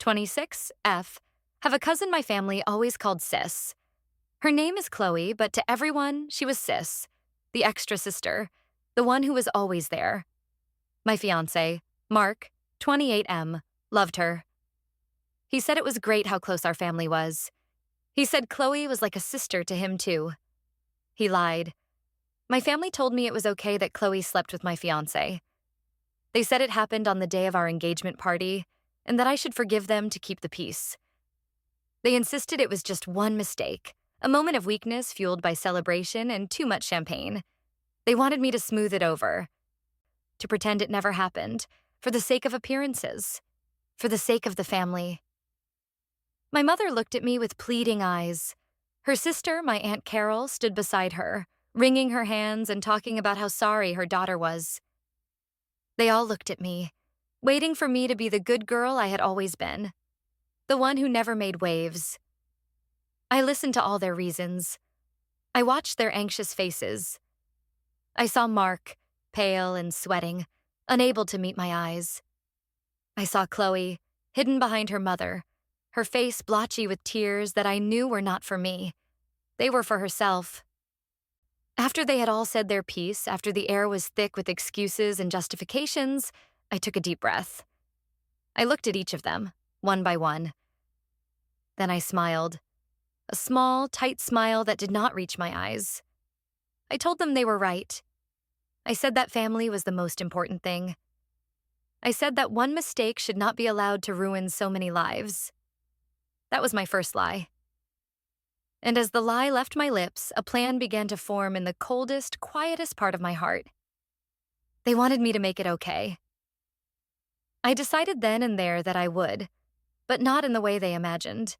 26, F. Have a cousin my family always called Sis. Her name is Chloe, but to everyone, she was Sis, the extra sister, the one who was always there. My fiancé, Mark, 28M, loved her. He said it was great how close our family was. He said Chloe was like a sister to him, too. He lied. My family told me it was okay that Chloe slept with my fiancé. They said it happened on the day of our engagement party, and that I should forgive them to keep the peace. They insisted it was just one mistake, a moment of weakness fueled by celebration and too much champagne. They wanted me to smooth it over, to pretend it never happened, for the sake of appearances, for the sake of the family. My mother looked at me with pleading eyes. Her sister, my Aunt Carol, stood beside her, wringing her hands and talking about how sorry her daughter was. They all looked at me, waiting for me to be the good girl I had always been, the one who never made waves. I listened to all their reasons. I watched their anxious faces. I saw Mark, pale and sweating, unable to meet my eyes. I saw Chloe, hidden behind her mother, her face blotchy with tears that I knew were not for me. They were for herself. After they had all said their piece, after the air was thick with excuses and justifications, I took a deep breath. I looked at each of them, one by one. Then I smiled, a small, tight smile that did not reach my eyes. I told them they were right. I said that family was the most important thing. I said that one mistake should not be allowed to ruin so many lives. That was my first lie. And as the lie left my lips, a plan began to form in the coldest, quietest part of my heart. They wanted me to make it okay. I decided then and there that I would, but not in the way they imagined.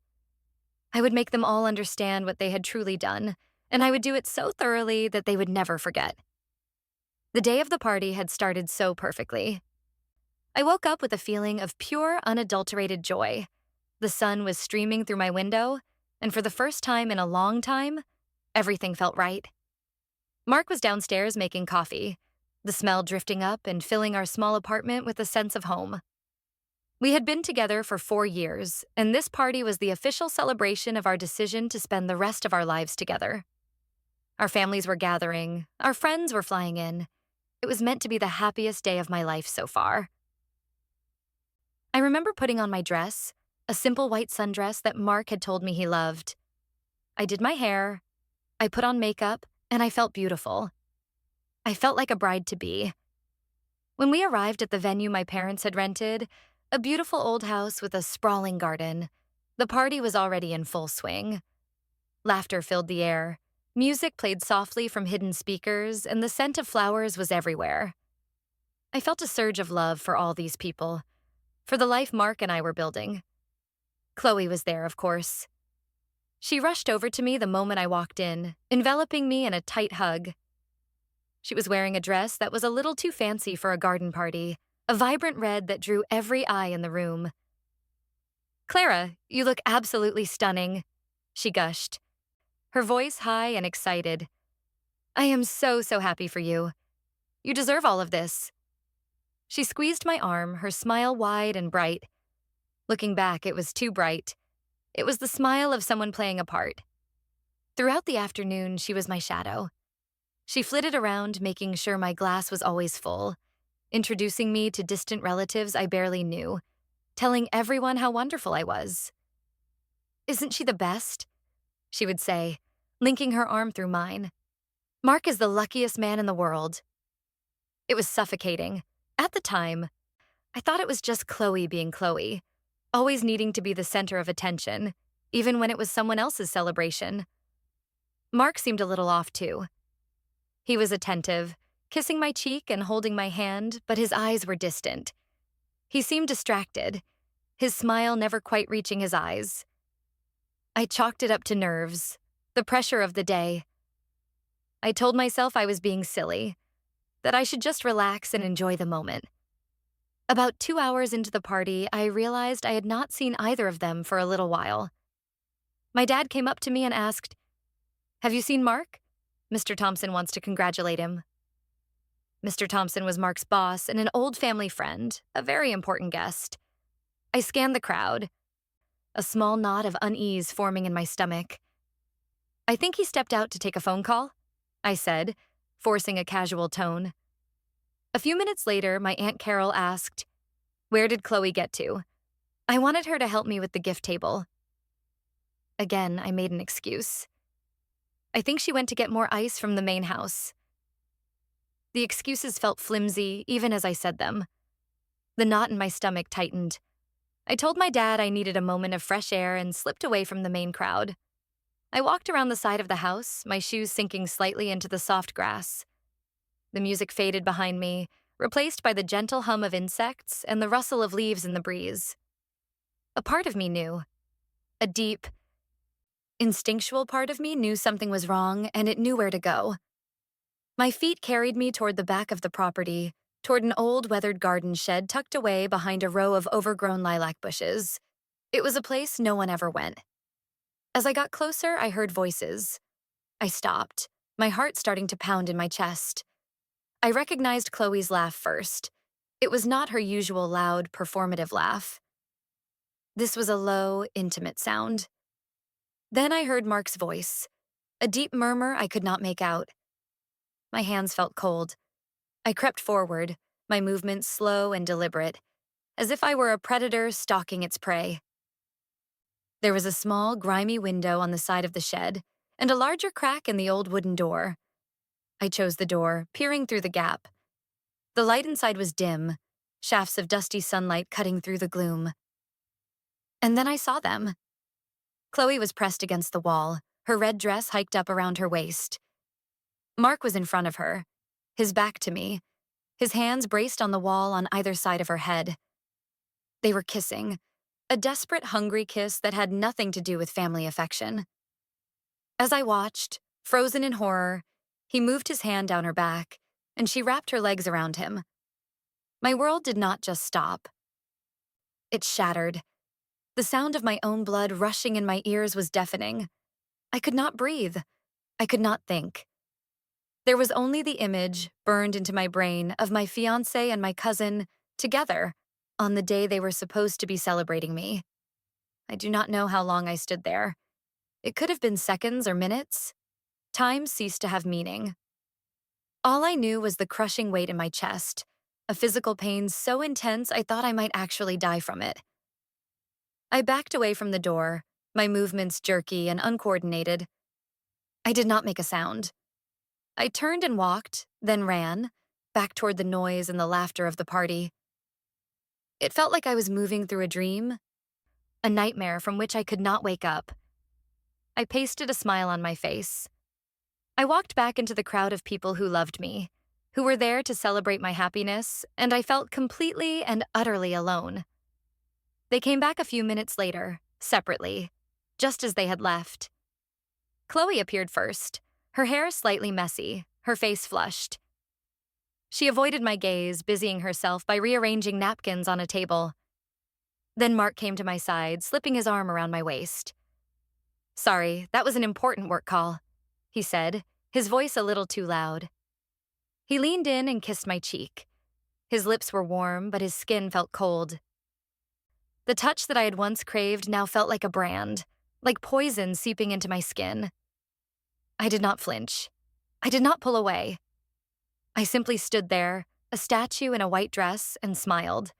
I would make them all understand what they had truly done, and I would do it so thoroughly that they would never forget. The day of the party had started so perfectly. I woke up with a feeling of pure, unadulterated joy. The sun was streaming through my window, and for the first time in a long time, everything felt right. Mark was downstairs making coffee, the smell drifting up and filling our small apartment with a sense of home. We had been together for 4 years, and this party was the official celebration of our decision to spend the rest of our lives together. Our families were gathering, our friends were flying in. It was meant to be the happiest day of my life so far. I remember putting on my dress, a simple white sundress that Mark had told me he loved. I did my hair, I put on makeup, and I felt beautiful. I felt like a bride-to-be. When we arrived at the venue my parents had rented, a beautiful old house with a sprawling garden, the party was already in full swing. Laughter filled the air, music played softly from hidden speakers, and the scent of flowers was everywhere. I felt a surge of love for all these people, for the life Mark and I were building. Chloe was there, of course. She rushed over to me the moment I walked in, enveloping me in a tight hug. She was wearing a dress that was a little too fancy for a garden party, a vibrant red that drew every eye in the room. "Clara, you look absolutely stunning," she gushed, her voice high and excited. "I am so happy for you. You deserve all of this." She squeezed my arm, her smile wide and bright. Looking back, it was too bright. It was the smile of someone playing a part. Throughout the afternoon, she was my shadow. She flitted around, making sure my glass was always full, introducing me to distant relatives I barely knew, telling everyone how wonderful I was. "Isn't she the best?" she would say, linking her arm through mine. "Mark is the luckiest man in the world." It was suffocating. At the time, I thought it was just Chloe being Chloe, always needing to be the center of attention, even when it was someone else's celebration. Mark seemed a little off, too. He was attentive, kissing my cheek and holding my hand, but his eyes were distant. He seemed distracted, his smile never quite reaching his eyes. I chalked it up to nerves, the pressure of the day. I told myself I was being silly, that I should just relax and enjoy the moment. About 2 hours into the party, I realized I had not seen either of them for a little while. My dad came up to me and asked, "Have you seen Mark? Mr. Thompson wants to congratulate him." Mr. Thompson was Mark's boss and an old family friend, a very important guest. I scanned the crowd, a small knot of unease forming in my stomach. "I think he stepped out to take a phone call," I said, forcing a casual tone. A few minutes later, my Aunt Carol asked, "Where did Chloe get to?" I wanted her to help me with the gift table. Again, I made an excuse. "I think she went to get more ice from the main house." The excuses felt flimsy, even as I said them. The knot in my stomach tightened. I told my dad I needed a moment of fresh air and slipped away from the main crowd. I walked around the side of the house, my shoes sinking slightly into the soft grass. The music faded behind me, replaced by the gentle hum of insects and the rustle of leaves in the breeze. A part of me knew. A deep, instinctual part of me knew something was wrong, and it knew where to go. My feet carried me toward the back of the property, toward an old weathered garden shed tucked away behind a row of overgrown lilac bushes. It was a place no one ever went. As I got closer, I heard voices. I stopped, my heart starting to pound in my chest. I recognized Chloe's laugh first. It was not her usual loud, performative laugh. This was a low, intimate sound. Then I heard Mark's voice, a deep murmur I could not make out. My hands felt cold. I crept forward, my movements slow and deliberate, as if I were a predator stalking its prey. There was a small, grimy window on the side of the shed, and a larger crack in the old wooden door. I chose the door, peering through the gap. The light inside was dim, shafts of dusty sunlight cutting through the gloom. And then I saw them. Chloe was pressed against the wall, her red dress hiked up around her waist. Mark was in front of her, his back to me, his hands braced on the wall on either side of her head. They were kissing, a desperate, hungry kiss that had nothing to do with family affection. As I watched, frozen in horror, he moved his hand down her back, and she wrapped her legs around him. My world did not just stop. It shattered. The sound of my own blood rushing in my ears was deafening. I could not breathe. I could not think. There was only the image, burned into my brain, of my fiancé and my cousin, together, on the day they were supposed to be celebrating me. I do not know how long I stood there. It could have been seconds or minutes. Time ceased to have meaning. All I knew was the crushing weight in my chest, a physical pain so intense I thought I might actually die from it. I backed away from the door, my movements jerky and uncoordinated. I did not make a sound. I turned and walked, then ran, back toward the noise and the laughter of the party. It felt like I was moving through a dream, a nightmare from which I could not wake up. I pasted a smile on my face. I walked back into the crowd of people who loved me, who were there to celebrate my happiness, and I felt completely and utterly alone. They came back a few minutes later, separately, just as they had left. Chloe appeared first, her hair slightly messy, her face flushed. She avoided my gaze, busying herself by rearranging napkins on a table. Then Mark came to my side, slipping his arm around my waist. "Sorry, that was an important work call," he said, his voice a little too loud. He leaned in and kissed my cheek. His lips were warm, but his skin felt cold. The touch that I had once craved now felt like a brand, like poison seeping into my skin. I did not flinch. I did not pull away. I simply stood there, a statue in a white dress, and smiled.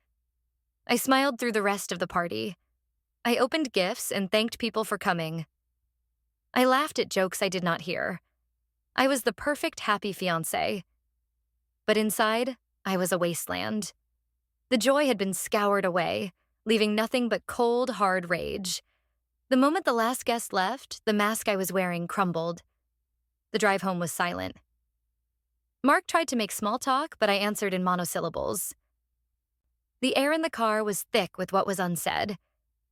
I smiled through the rest of the party. I opened gifts and thanked people for coming. I laughed at jokes I did not hear. I was the perfect happy fiancé. But inside, I was a wasteland. The joy had been scoured away, leaving nothing but cold, hard rage. The moment the last guest left, the mask I was wearing crumbled. The drive home was silent. Mark tried to make small talk, but I answered in monosyllables. The air in the car was thick with what was unsaid.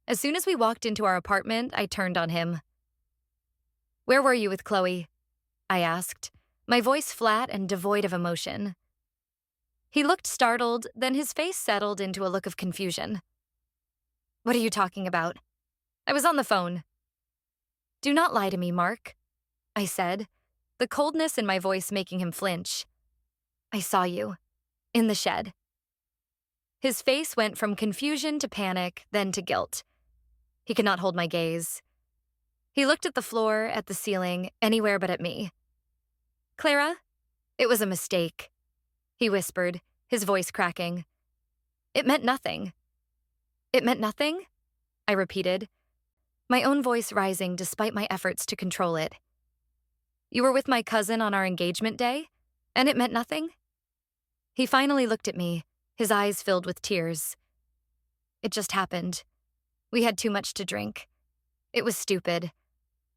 As soon as we walked into our apartment, I turned on him. "Where were you with Chloe?" I asked, my voice flat and devoid of emotion. He looked startled, then his face settled into a look of confusion. "What are you talking about?" "I was on the phone." "Do not lie to me, Mark," I said, the coldness in my voice making him flinch. "I saw you. In the shed." His face went from confusion to panic, then to guilt. He could not hold my gaze. He looked at the floor, at the ceiling, anywhere but at me. Clara, it was a mistake, he whispered, his voice cracking. It meant nothing. It meant nothing? I repeated, my own voice rising despite my efforts to control it. You were with my cousin on our engagement day, and it meant nothing? He finally looked at me, his eyes filled with tears. It just happened. We had too much to drink. It was stupid.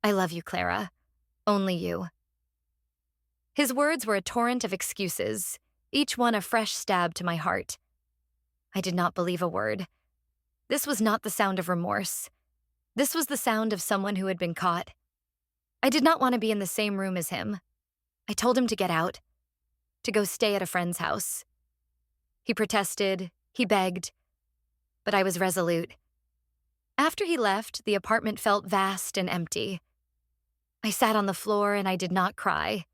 I love you, Clara. Only you. His words were a torrent of excuses, each one a fresh stab to my heart. I did not believe a word. This was not the sound of remorse. This was the sound of someone who had been caught. I did not want to be in the same room as him. I told him to get out, to go stay at a friend's house. He protested, he begged, but I was resolute. After he left, the apartment felt vast and empty. I sat on the floor and I did not cry.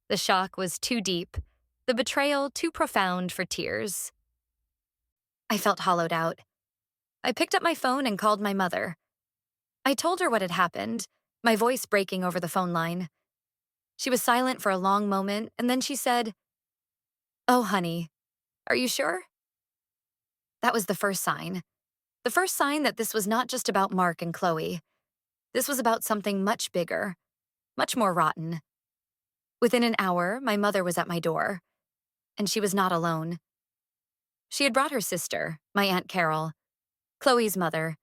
The shock was too deep, the betrayal too profound for tears. I felt hollowed out. I picked up my phone and called my mother. I told her what had happened, my voice breaking over the phone line. She was silent for a long moment, and then she said, "Oh, honey, are you sure?" That was the first sign. The first sign that this was not just about Mark and Chloe. This was about something much bigger, much more rotten. Within an hour, my mother was at my door, and she was not alone. She had brought her sister, my Aunt Carol, Chloe's mother.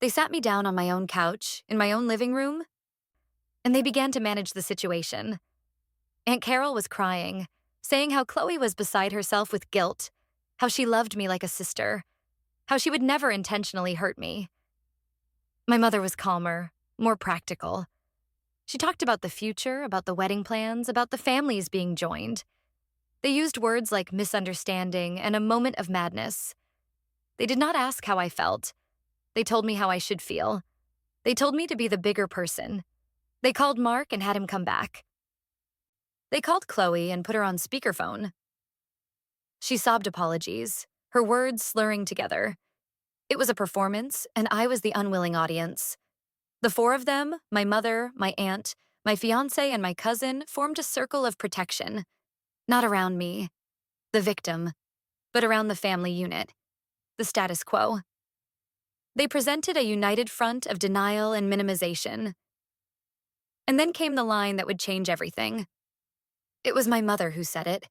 They sat me down on my own couch, in my own living room, and they began to manage the situation. Aunt Carol was crying, saying how Chloe was beside herself with guilt, how she loved me like a sister, how she would never intentionally hurt me. My mother was calmer, more practical. She talked about the future, about the wedding plans, about the families being joined. They used words like misunderstanding and a moment of madness. They did not ask how I felt. They told me how I should feel. They told me to be the bigger person. They called Mark and had him come back. They called Chloe and put her on speakerphone. She sobbed apologies, her words slurring together. It was a performance, and I was the unwilling audience. The four of them, my mother, my aunt, my fiancé, and my cousin, formed a circle of protection. Not around me, the victim, but around the family unit, the status quo. They presented a united front of denial and minimization. And then came the line that would change everything. It was my mother who said it,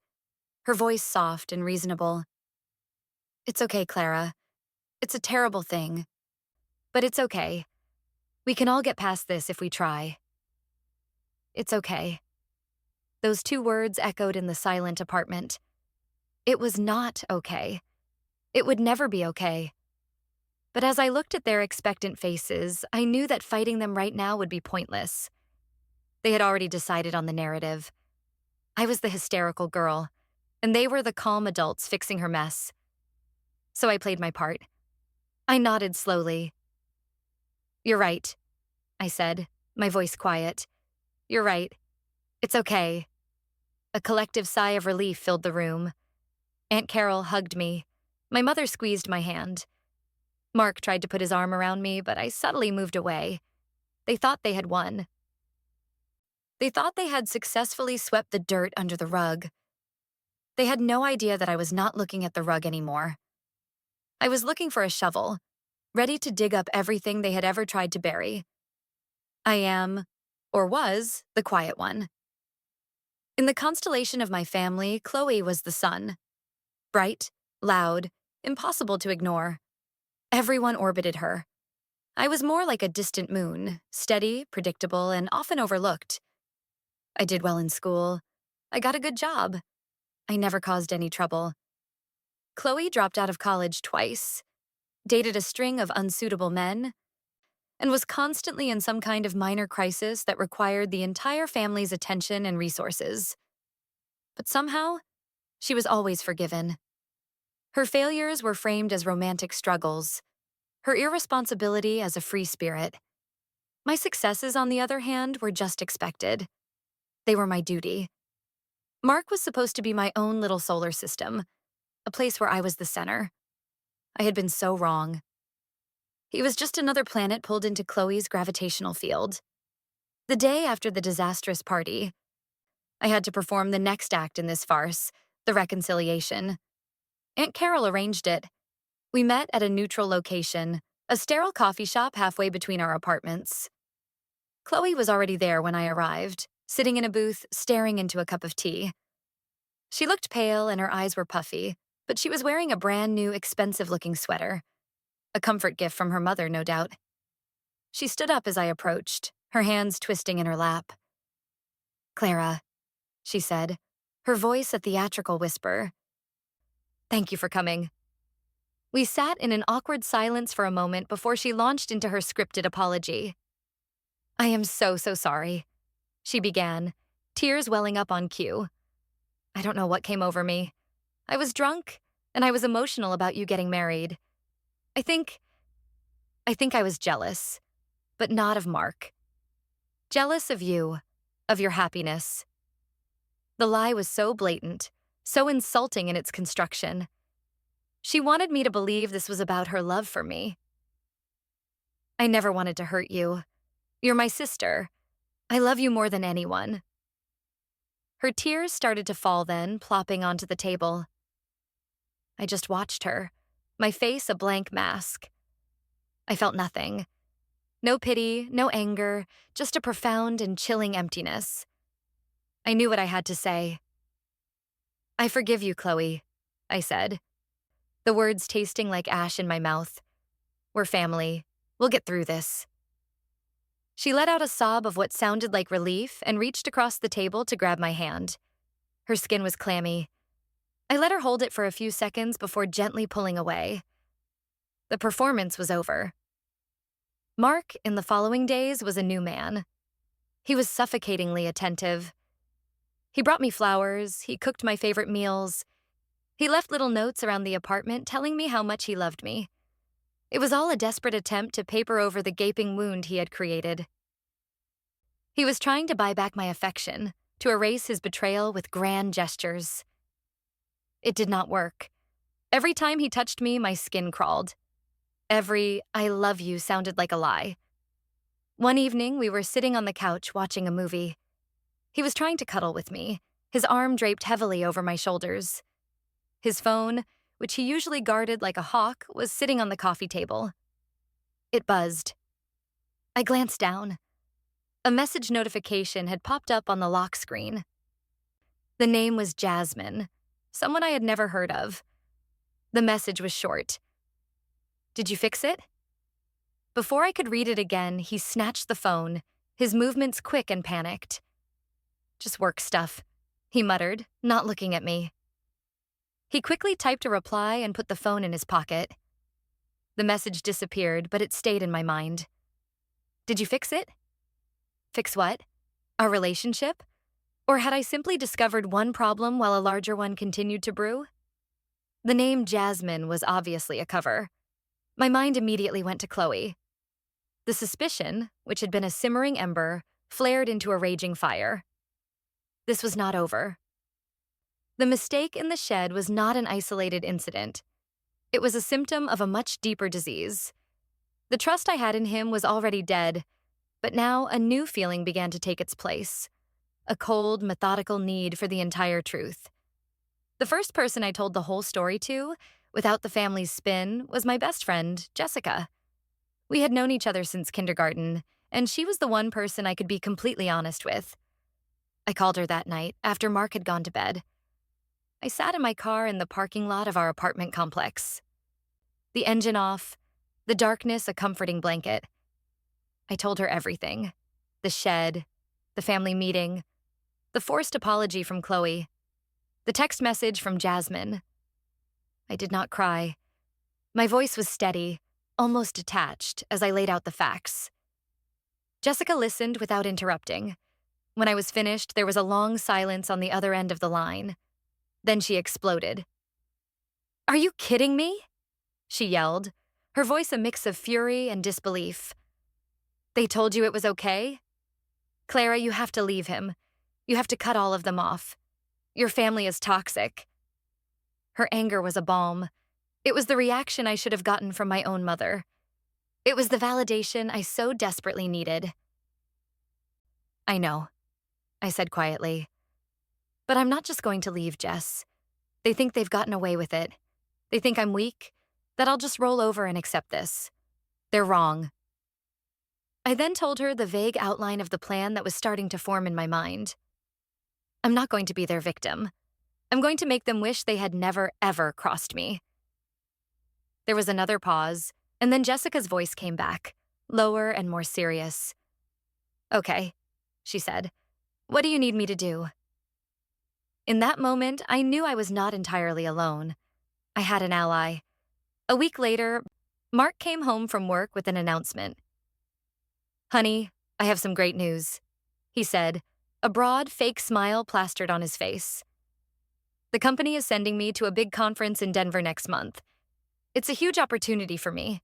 her voice soft and reasonable. "It's okay, Clara. It's a terrible thing. But it's okay. We can all get past this if we try. It's okay." Those two words echoed in the silent apartment. It was not okay. It would never be okay. But as I looked at their expectant faces, I knew that fighting them right now would be pointless. They had already decided on the narrative. I was the hysterical girl, and they were the calm adults fixing her mess. So I played my part. I nodded slowly. "You're right," I said, my voice quiet. "You're right. It's okay." A collective sigh of relief filled the room. Aunt Carol hugged me. My mother squeezed my hand. Mark tried to put his arm around me, but I subtly moved away. They thought they had won. They thought they had successfully swept the dirt under the rug. They had no idea that I was not looking at the rug anymore. I was looking for a shovel, ready to dig up everything they had ever tried to bury. I am, or was, the quiet one. In the constellation of my family, Chloe was the sun. Bright, loud, impossible to ignore. Everyone orbited her. I was more like a distant moon, steady, predictable, and often overlooked. I did well in school. I got a good job. I never caused any trouble. Chloe dropped out of college twice, dated a string of unsuitable men, and was constantly in some kind of minor crisis that required the entire family's attention and resources. But somehow, she was always forgiven. Her failures were framed as romantic struggles, her irresponsibility as a free spirit. My successes, on the other hand, were just expected. They were my duty. Mark was supposed to be my own little solar system, a place where I was the center. I had been so wrong. He was just another planet pulled into Chloe's gravitational field. The day after the disastrous party, I had to perform the next act in this farce, the reconciliation. Aunt Carol arranged it. We met at a neutral location, a sterile coffee shop halfway between our apartments. Chloe was already there when I arrived, sitting in a booth, staring into a cup of tea. She looked pale and her eyes were puffy, but she was wearing a brand new, expensive-looking sweater. A comfort gift from her mother, no doubt. She stood up as I approached, her hands twisting in her lap. "Clara," she said, her voice a theatrical whisper. "Thank you for coming." We sat in an awkward silence for a moment before she launched into her scripted apology. "I am so sorry," she began, tears welling up on cue. "I don't know what came over me. I was drunk, and I was emotional about you getting married. I think I was jealous, but not of Mark. Jealous of you, of your happiness." The lie was so blatant, so insulting in its construction. She wanted me to believe this was about her love for me. "I never wanted to hurt you. You're my sister. I love you more than anyone." Her tears started to fall then, plopping onto the table. I just watched her, my face a blank mask. I felt nothing. No pity, no anger, just a profound and chilling emptiness. I knew what I had to say. "I forgive you, Chloe," I said, the words tasting like ash in my mouth. "We're family. We'll get through this." She let out a sob of what sounded like relief and reached across the table to grab my hand. Her skin was clammy. I let her hold it for a few seconds before gently pulling away. The performance was over. Mark, in the following days, was a new man. He was suffocatingly attentive. He brought me flowers, he cooked my favorite meals. He left little notes around the apartment telling me how much he loved me. It was all a desperate attempt to paper over the gaping wound he had created. He was trying to buy back my affection, to erase his betrayal with grand gestures. It did not work. Every time he touched me, my skin crawled. Every "I love you" sounded like a lie. One evening, we were sitting on the couch watching a movie. He was trying to cuddle with me, his arm draped heavily over my shoulders. His phone, which he usually guarded like a hawk, was sitting on the coffee table. It buzzed. I glanced down. A message notification had popped up on the lock screen. The name was Jasmine, someone I had never heard of. The message was short. "Did you fix it?" Before I could read it again, he snatched the phone, his movements quick and panicked. "Just work stuff," he muttered, not looking at me. He quickly typed a reply and put the phone in his pocket. The message disappeared, but it stayed in my mind. "Did you fix it?" Fix what? Our relationship? Or had I simply discovered one problem while a larger one continued to brew? The name Jasmine was obviously a cover. My mind immediately went to Chloe. The suspicion, which had been a simmering ember, flared into a raging fire. This was not over. The mistake in the shed was not an isolated incident. It was a symptom of a much deeper disease. The trust I had in him was already dead, but now a new feeling began to take its place. A cold, methodical need for the entire truth. The first person I told the whole story to, without the family's spin, was my best friend, Jessica. We had known each other since kindergarten, and she was the one person I could be completely honest with. I called her that night, after Mark had gone to bed. I sat in my car in the parking lot of our apartment complex. The engine off, the darkness a comforting blanket. I told her everything. The shed, the family meeting, the forced apology from Chloe, the text message from Jasmine. I did not cry. My voice was steady, almost detached, as I laid out the facts. Jessica listened without interrupting. When I was finished, there was a long silence on the other end of the line. Then she exploded. "Are you kidding me?" she yelled, her voice a mix of fury and disbelief. "They told you it was okay? Clara, you have to leave him. You have to cut all of them off. Your family is toxic." Her anger was a balm. It was the reaction I should have gotten from my own mother. It was the validation I so desperately needed. I know, I said quietly. But I'm not just going to leave, Jess. They think they've gotten away with it. They think I'm weak, that I'll just roll over and accept this. They're wrong. I then told her the vague outline of the plan that was starting to form in my mind. I'm not going to be their victim. I'm going to make them wish they had never, ever crossed me. There was another pause, and then Jessica's voice came back, lower and more serious. Okay, she said. What do you need me to do? In that moment, I knew I was not entirely alone. I had an ally. A week later, Mark came home from work with an announcement. Honey, I have some great news, he said, a broad, fake smile plastered on his face. The company is sending me to a big conference in Denver next month. It's a huge opportunity for me.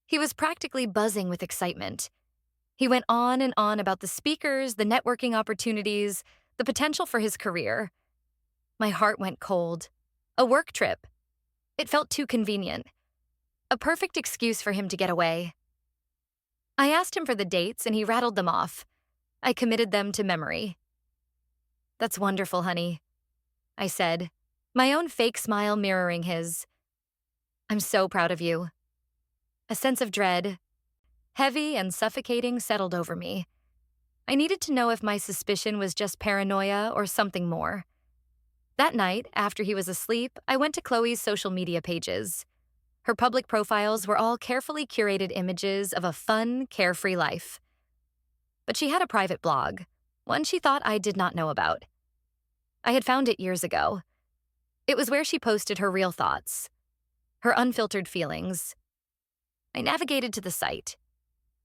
He was practically buzzing with excitement. He went on and on about the speakers, the networking opportunities, the potential for his career. My heart went cold. A work trip. It felt too convenient. A perfect excuse for him to get away. I asked him for the dates, and he rattled them off. I committed them to memory. That's wonderful, honey, I said, my own fake smile mirroring his. I'm so proud of you. A sense of dread, heavy and suffocating, settled over me. I needed to know if my suspicion was just paranoia or something more. That night, after he was asleep, I went to Chloe's social media pages. Her public profiles were all carefully curated images of a fun, carefree life. But she had a private blog, one she thought I did not know about. I had found it years ago. It was where she posted her real thoughts, her unfiltered feelings. I navigated to the site.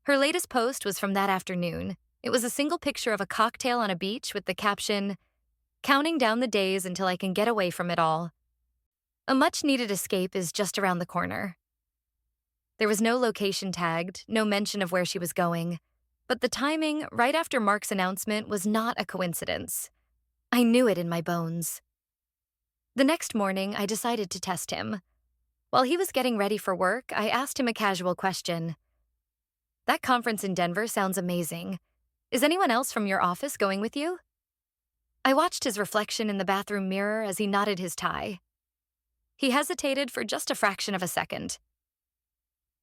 Her latest post was from that afternoon. It was a single picture of a cocktail on a beach with the caption, "Counting down the days until I can get away from it all. A much-needed escape is just around the corner." There was no location tagged, no mention of where she was going, but the timing, right after Mark's announcement, was not a coincidence. I knew it in my bones. The next morning, I decided to test him. While he was getting ready for work, I asked him a casual question. That conference in Denver sounds amazing. Is anyone else from your office going with you? I watched his reflection in the bathroom mirror as he knotted his tie. He hesitated for just a fraction of a second.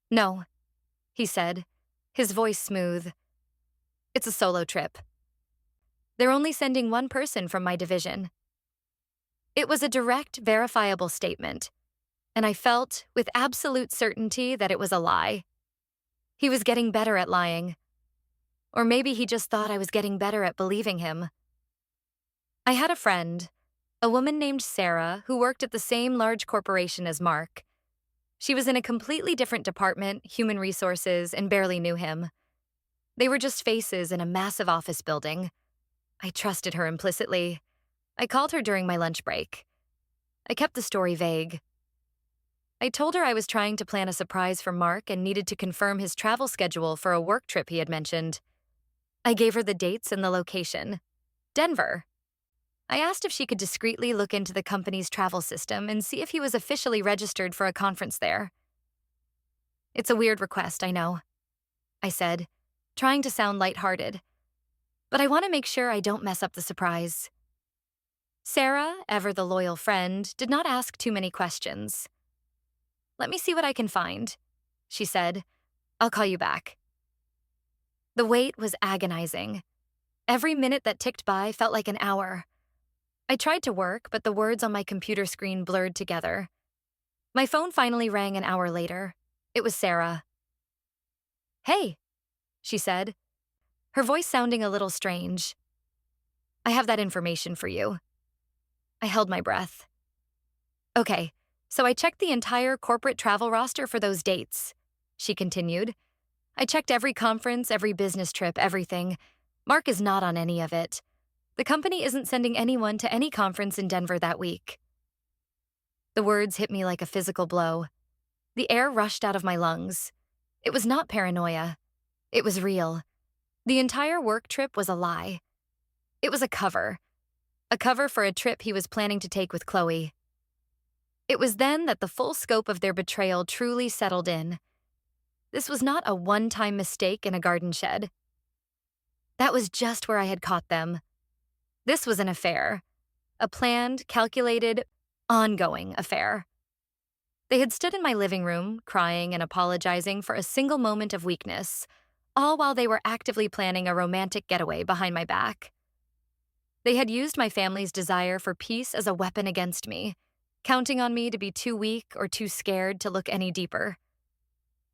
No, he said, his voice smooth. It's a solo trip. They're only sending one person from my division. It was a direct, verifiable statement, and I felt, with absolute certainty, that it was a lie. He was getting better at lying. Or maybe he just thought I was getting better at believing him. I had a friend, a woman named Sarah, who worked at the same large corporation as Mark. She was in a completely different department, human resources, and barely knew him. They were just faces in a massive office building. I trusted her implicitly. I called her during my lunch break. I kept the story vague. I told her I was trying to plan a surprise for Mark and needed to confirm his travel schedule for a work trip he had mentioned. I gave her the dates and the location. Denver. I asked if she could discreetly look into the company's travel system and see if he was officially registered for a conference there. It's a weird request, I know, I said, trying to sound lighthearted. But I want to make sure I don't mess up the surprise. Sarah, ever the loyal friend, did not ask too many questions. Let me see what I can find, she said. I'll call you back. The wait was agonizing. Every minute that ticked by felt like an hour. I tried to work, but the words on my computer screen blurred together. My phone finally rang an hour later. It was Sarah. Hey, she said, her voice sounding a little strange. I have that information for you. I held my breath. Okay, so I checked the entire corporate travel roster for those dates, she continued. I checked every conference, every business trip, everything. Mark is not on any of it. The company isn't sending anyone to any conference in Denver that week. The words hit me like a physical blow. The air rushed out of my lungs. It was not paranoia. It was real. The entire work trip was a lie. It was a cover for a trip he was planning to take with Chloe. It was then that the full scope of their betrayal truly settled in. This was not a one-time mistake in a garden shed. That was just where I had caught them. This was an affair. A planned, calculated, ongoing affair. They had stood in my living room, crying and apologizing for a single moment of weakness, all while they were actively planning a romantic getaway behind my back. They had used my family's desire for peace as a weapon against me, counting on me to be too weak or too scared to look any deeper.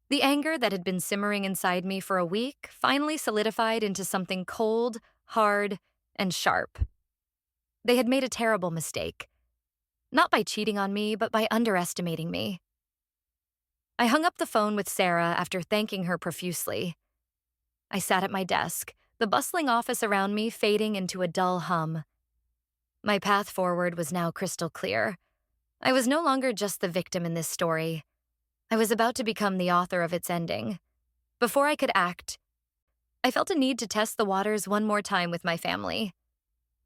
The anger that had been simmering inside me for a week finally solidified into something cold, hard, and sharp. They had made a terrible mistake. Not by cheating on me, but by underestimating me. I hung up the phone with Sarah after thanking her profusely. I sat at my desk, the bustling office around me fading into a dull hum. My path forward was now crystal clear. I was no longer just the victim in this story. I was about to become the author of its ending. Before I could act, I felt a need to test the waters one more time with my family.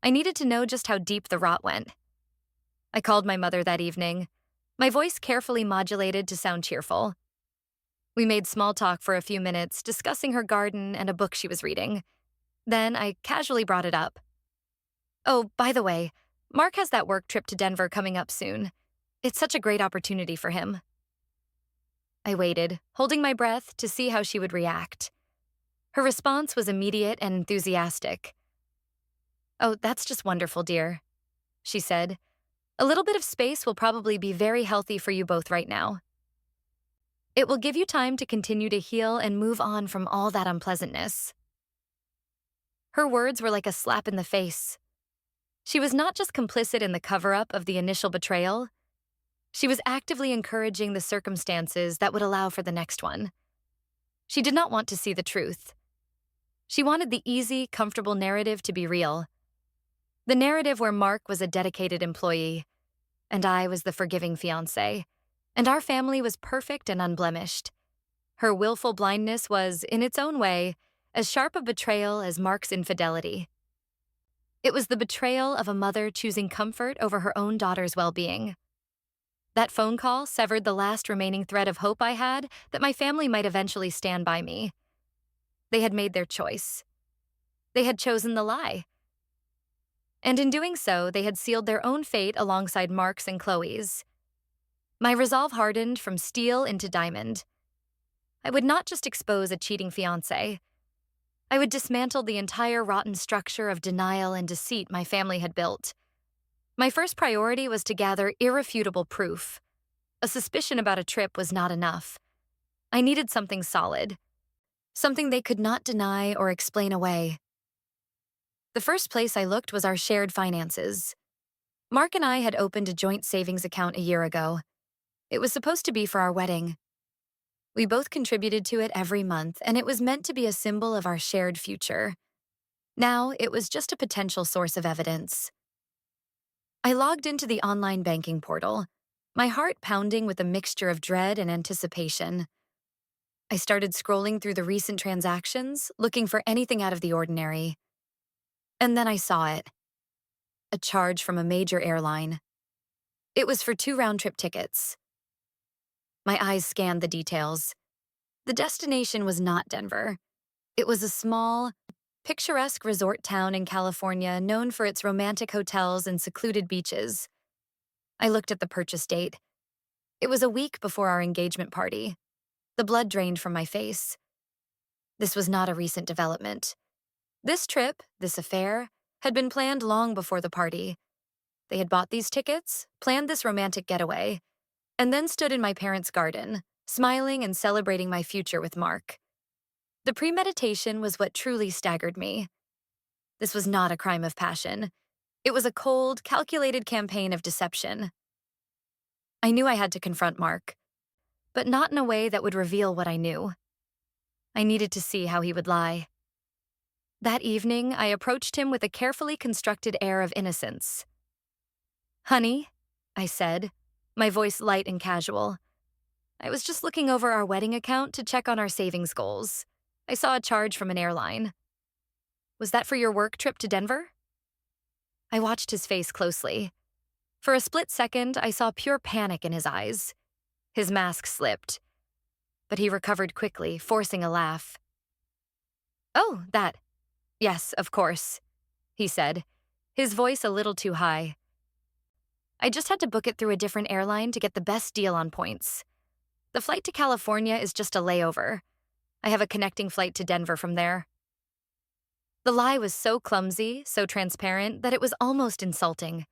I needed to know just how deep the rot went. I called my mother that evening, my voice carefully modulated to sound cheerful. We made small talk for a few minutes, discussing her garden and a book she was reading. Then I casually brought it up. "Oh, by the way, Mark has that work trip to Denver coming up soon. It's such a great opportunity for him." I waited, holding my breath to see how she would react. Her response was immediate and enthusiastic. "Oh, that's just wonderful, dear," she said. "A little bit of space will probably be very healthy for you both right now. It will give you time to continue to heal and move on from all that unpleasantness." Her words were like a slap in the face. She was not just complicit in the cover-up of the initial betrayal. She was actively encouraging the circumstances that would allow for the next one. She did not want to see the truth. She wanted the easy, comfortable narrative to be real. The narrative where Mark was a dedicated employee, and I was the forgiving fiancé, and our family was perfect and unblemished. Her willful blindness was, in its own way, as sharp a betrayal as Mark's infidelity. It was the betrayal of a mother choosing comfort over her own daughter's well-being. That phone call severed the last remaining thread of hope I had that my family might eventually stand by me. They had made their choice. They had chosen the lie. And in doing so, they had sealed their own fate alongside Mark's and Chloe's. My resolve hardened from steel into diamond. I would not just expose a cheating fiancé. I would dismantle the entire rotten structure of denial and deceit my family had built. My first priority was to gather irrefutable proof. A suspicion about a trip was not enough. I needed something solid, something they could not deny or explain away. The first place I looked was our shared finances. Mark and I had opened a joint savings account a year ago. It was supposed to be for our wedding. We both contributed to it every month, and it was meant to be a symbol of our shared future. Now, it was just a potential source of evidence. I logged into the online banking portal, my heart pounding with a mixture of dread and anticipation. I started scrolling through the recent transactions, looking for anything out of the ordinary. And then I saw it. A charge from a major airline. It was for 2 round-trip tickets. My eyes scanned the details. The destination was not Denver. It was a small, picturesque resort town in California known for its romantic hotels and secluded beaches. I looked at the purchase date. It was a week before our engagement party. The blood drained from my face. This was not a recent development. This trip, this affair, had been planned long before the party. They had bought these tickets, planned this romantic getaway, and then stood in my parents' garden, smiling and celebrating my future with Mark. The premeditation was what truly staggered me. This was not a crime of passion. It was a cold, calculated campaign of deception. I knew I had to confront Mark, but not in a way that would reveal what I knew. I needed to see how he would lie. That evening, I approached him with a carefully constructed air of innocence. "Honey," I said, my voice light and casual. "I was just looking over our wedding account to check on our savings goals. I saw a charge from an airline. Was that for your work trip to Denver?" I watched his face closely. For a split second, I saw pure panic in his eyes. His mask slipped, but he recovered quickly, forcing a laugh. "Oh, that. Yes, of course," he said, his voice a little too high. "I just had to book it through a different airline to get the best deal on points. The flight to California is just a layover. I have a connecting flight to Denver from there." The lie was so clumsy, so transparent, that it was almost insulting.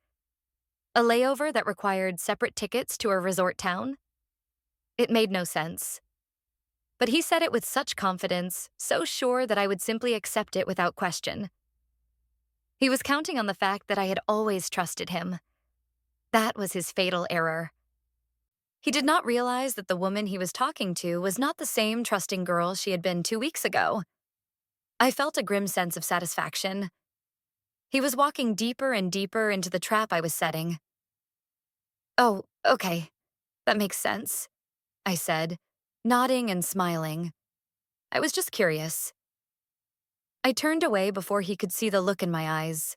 A layover that required separate tickets to a resort town? It made no sense. But he said it with such confidence, so sure that I would simply accept it without question. He was counting on the fact that I had always trusted him. That was his fatal error. He did not realize that the woman he was talking to was not the same trusting girl she had been 2 weeks ago. I felt a grim sense of satisfaction. He was walking deeper and deeper into the trap I was setting. "Oh, okay. That makes sense," I said, nodding and smiling. I was just curious. I turned away before he could see the look in my eyes.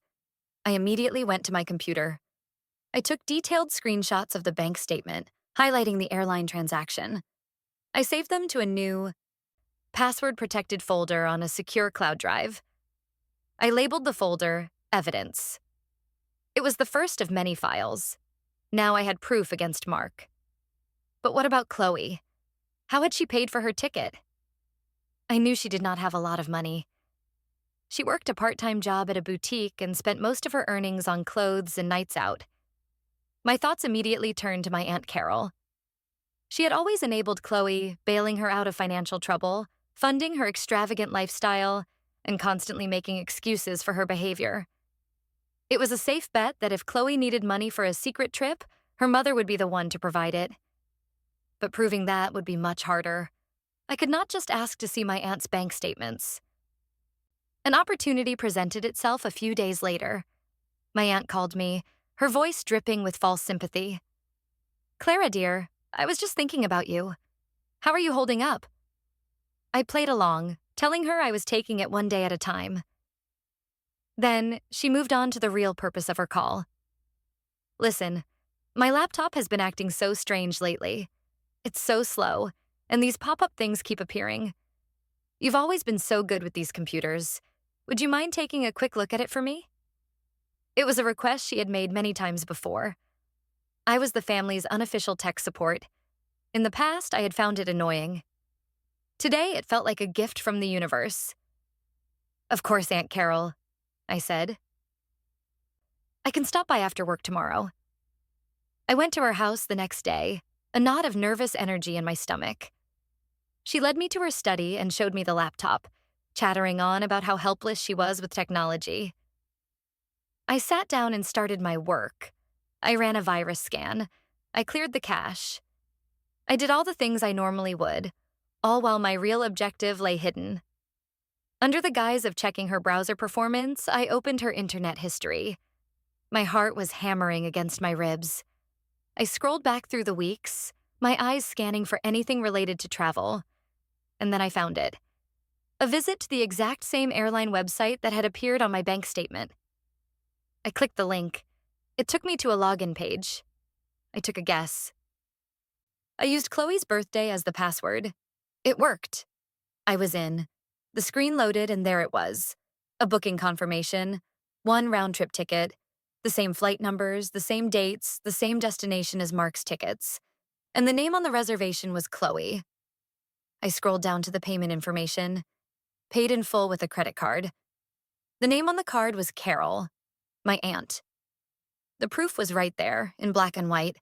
I immediately went to my computer. I took detailed screenshots of the bank statement, highlighting the airline transaction. I saved them to a new, password-protected folder on a secure cloud drive. I labeled the folder Evidence. It was the first of many files. Now I had proof against Mark. But what about Chloe? How had she paid for her ticket? I knew she did not have a lot of money. She worked a part-time job at a boutique and spent most of her earnings on clothes and nights out. My thoughts immediately turned to my Aunt Carol. She had always enabled Chloe, bailing her out of financial trouble, funding her extravagant lifestyle, and constantly making excuses for her behavior. It was a safe bet that if Chloe needed money for a secret trip, her mother would be the one to provide it. But proving that would be much harder. I could not just ask to see my aunt's bank statements. An opportunity presented itself a few days later. My aunt called me, her voice dripping with false sympathy. "Clara, dear, I was just thinking about you. How are you holding up?" I played along, telling her I was taking it one day at a time. Then, she moved on to the real purpose of her call. "Listen, my laptop has been acting so strange lately. It's so slow, and these pop-up things keep appearing. You've always been so good with these computers. Would you mind taking a quick look at it for me?" It was a request she had made many times before. I was the family's unofficial tech support. In the past, I had found it annoying. Today, it felt like a gift from the universe. "Of course, Aunt Carol," I said. "I can stop by after work tomorrow." I went to her house the next day, a knot of nervous energy in my stomach. She led me to her study and showed me the laptop, chattering on about how helpless she was with technology. I sat down and started my work. I ran a virus scan. I cleared the cache. I did all the things I normally would, all while my real objective lay hidden. Under the guise of checking her browser performance, I opened her internet history. My heart was hammering against my ribs. I scrolled back through the weeks, my eyes scanning for anything related to travel. And then I found it. A visit to the exact same airline website that had appeared on my bank statement. I clicked the link. It took me to a login page. I took a guess. I used Chloe's birthday as the password. It worked. I was in. The screen loaded and there it was. A booking confirmation, one round-trip ticket, the same flight numbers, the same dates, the same destination as Mark's tickets. And the name on the reservation was Chloe. I scrolled down to the payment information. Paid in full with a credit card. The name on the card was Carol, my aunt. The proof was right there, in black and white.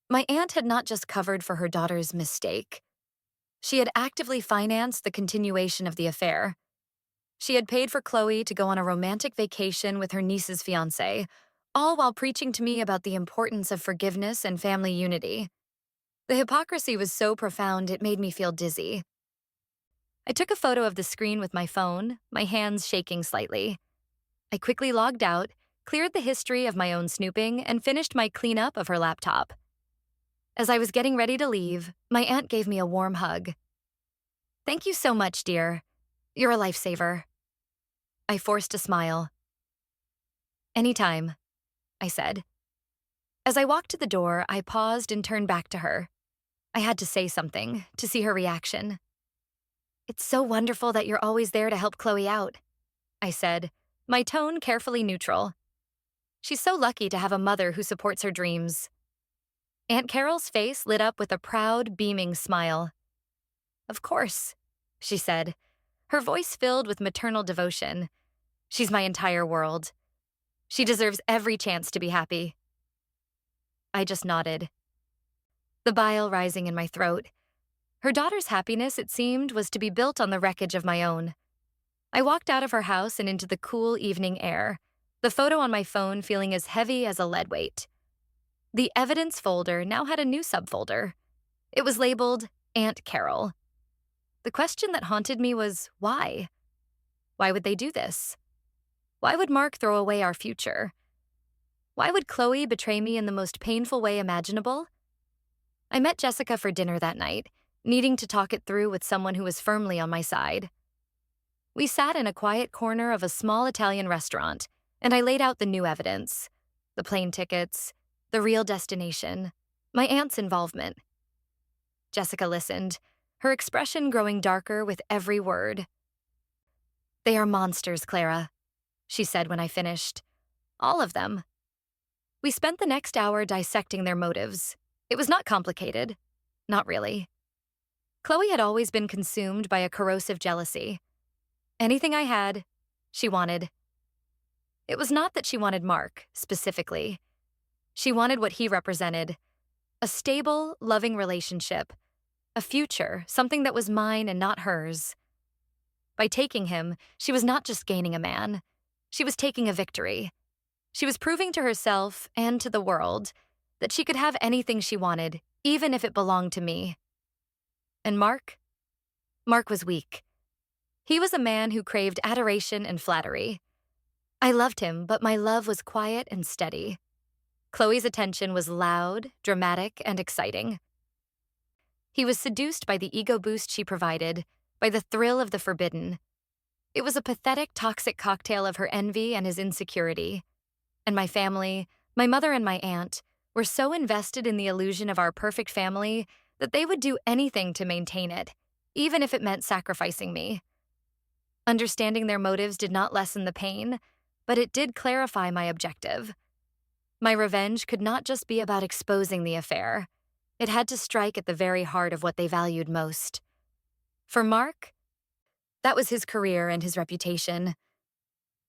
My aunt had not just covered for her daughter's mistake. She had actively financed the continuation of the affair. She had paid for Chloe to go on a romantic vacation with her niece's fiancé, all while preaching to me about the importance of forgiveness and family unity. The hypocrisy was so profound it made me feel dizzy. I took a photo of the screen with my phone, my hands shaking slightly. I quickly logged out, cleared the history of my own snooping, and finished my cleanup of her laptop. As I was getting ready to leave, my aunt gave me a warm hug. "Thank you so much, dear. You're a lifesaver." I forced a smile. "Anytime," I said. As I walked to the door, I paused and turned back to her. I had to say something to see her reaction. "It's so wonderful that you're always there to help Chloe out," I said, my tone carefully neutral. "She's so lucky to have a mother who supports her dreams." Aunt Carol's face lit up with a proud, beaming smile. "Of course," she said, her voice filled with maternal devotion. "She's my entire world. She deserves every chance to be happy." I just nodded, the bile rising in my throat. Her daughter's happiness, it seemed, was to be built on the wreckage of my own. I walked out of her house and into the cool evening air, the photo on my phone feeling as heavy as a lead weight. The evidence folder now had a new subfolder. It was labeled Aunt Carol. The question that haunted me was, why? Why would they do this? Why would Mark throw away our future? Why would Chloe betray me in the most painful way imaginable? I met Jessica for dinner that night, needing to talk it through with someone who was firmly on my side. We sat in a quiet corner of a small Italian restaurant, and I laid out the new evidence: the plane tickets, the real destination, my aunt's involvement. Jessica listened, her expression growing darker with every word. "They are monsters, Clara," she said when I finished. "All of them." We spent the next hour dissecting their motives. It was not complicated. Not really. Chloe had always been consumed by a corrosive jealousy. Anything I had, she wanted. It was not that she wanted Mark, specifically. She wanted what he represented: a stable, loving relationship, a future, something that was mine and not hers. By taking him, she was not just gaining a man. She was taking a victory. She was proving to herself and to the world that she could have anything she wanted, even if it belonged to me. And Mark? Mark was weak. He was a man who craved adoration and flattery. I loved him, but my love was quiet and steady. Chloe's attention was loud, dramatic, and exciting. He was seduced by the ego boost she provided, by the thrill of the forbidden. It was a pathetic, toxic cocktail of her envy and his insecurity. And my family, my mother and my aunt, were so invested in the illusion of our perfect family that they would do anything to maintain it, even if it meant sacrificing me. Understanding their motives did not lessen the pain, but it did clarify my objective. My revenge could not just be about exposing the affair. It had to strike at the very heart of what they valued most. For Mark, that was his career and his reputation.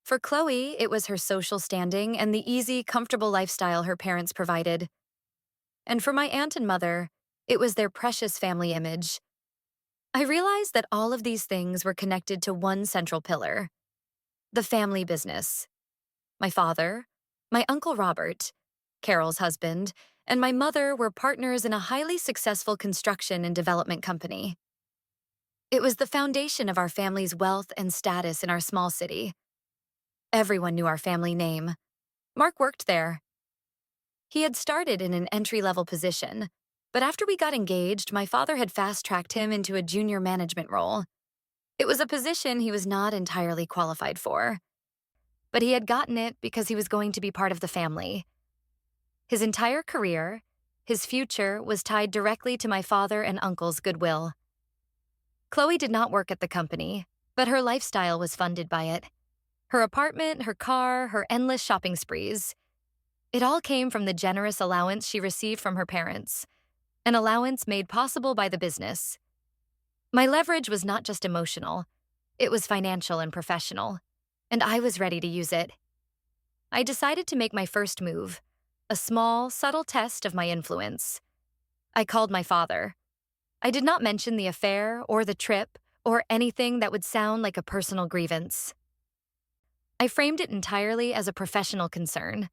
For Chloe, it was her social standing and the easy, comfortable lifestyle her parents provided. And for my aunt and mother, it was their precious family image. I realized that all of these things were connected to one central pillar: the family business. My father, my Uncle Robert, Carol's husband, and my mother were partners in a highly successful construction and development company. It was the foundation of our family's wealth and status in our small city. Everyone knew our family name. Mark worked there. He had started in an entry-level position, but after we got engaged, my father had fast-tracked him into a junior management role. It was a position he was not entirely qualified for, but he had gotten it because he was going to be part of the family. His entire career, his future, was tied directly to my father and uncle's goodwill. Chloe did not work at the company, but her lifestyle was funded by it. Her apartment, her car, her endless shopping sprees. It all came from the generous allowance she received from her parents, an allowance made possible by the business. My leverage was not just emotional, it was financial and professional, and I was ready to use it. I decided to make my first move, a small, subtle test of my influence. I called my father. I did not mention the affair or the trip or anything that would sound like a personal grievance. I framed it entirely as a professional concern.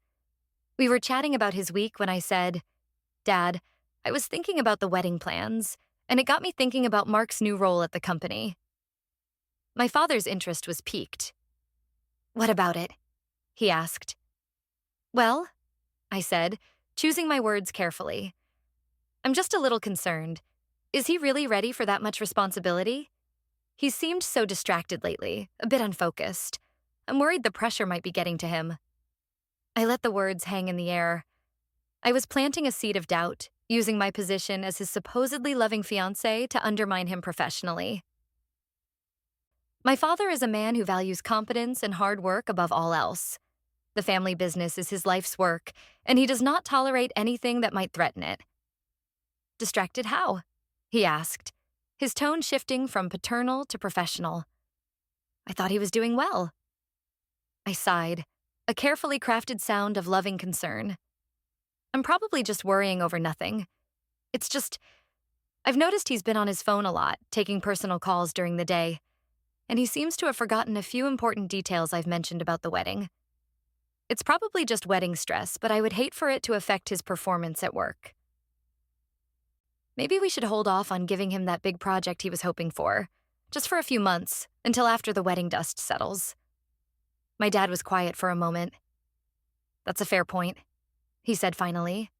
We were chatting about his week when I said, "Dad, I was thinking about the wedding plans, and it got me thinking about Mark's new role at the company." My father's interest was piqued. "What about it?" he asked. "Well," I said, choosing my words carefully, "I'm just a little concerned. Is he really ready for that much responsibility? He seemed so distracted lately, a bit unfocused. I'm worried the pressure might be getting to him." I let the words hang in the air. I was planting a seed of doubt, using my position as his supposedly loving fiancé to undermine him professionally. My father is a man who values competence and hard work above all else. The family business is his life's work, and he does not tolerate anything that might threaten it. Distracted how? He asked, his tone shifting from paternal to professional. I thought he was doing well. I sighed, a carefully crafted sound of loving concern. I'm probably just worrying over nothing. It's just, I've noticed he's been on his phone a lot, taking personal calls during the day, and he seems to have forgotten a few important details I've mentioned about the wedding. It's probably just wedding stress, but I would hate for it to affect his performance at work. Maybe we should hold off on giving him that big project he was hoping for, just for a few months, until after the wedding dust settles. My dad was quiet for a moment. That's a fair point, he said finally.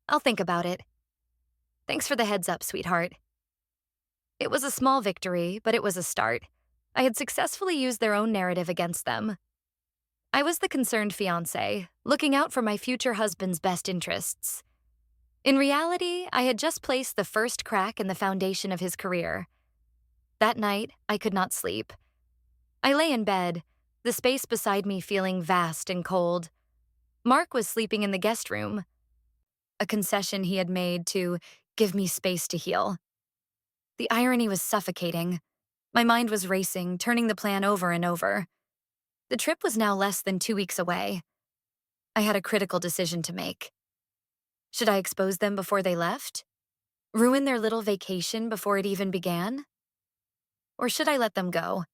I'll think about it. Thanks for the heads up, sweetheart. It was a small victory, but it was a start. I had successfully used their own narrative against them. I was the concerned fiancé, looking out for my future husband's best interests. In reality, I had just placed the first crack in the foundation of his career. That night, I could not sleep. I lay in bed, the space beside me feeling vast and cold. Mark was sleeping in the guest room, a concession he had made to give me space to heal. The irony was suffocating. My mind was racing, turning the plan over and over. The trip was now less than 2 weeks away. I had a critical decision to make. Should I expose them before they left? Ruin their little vacation before it even began? Or should I let them go?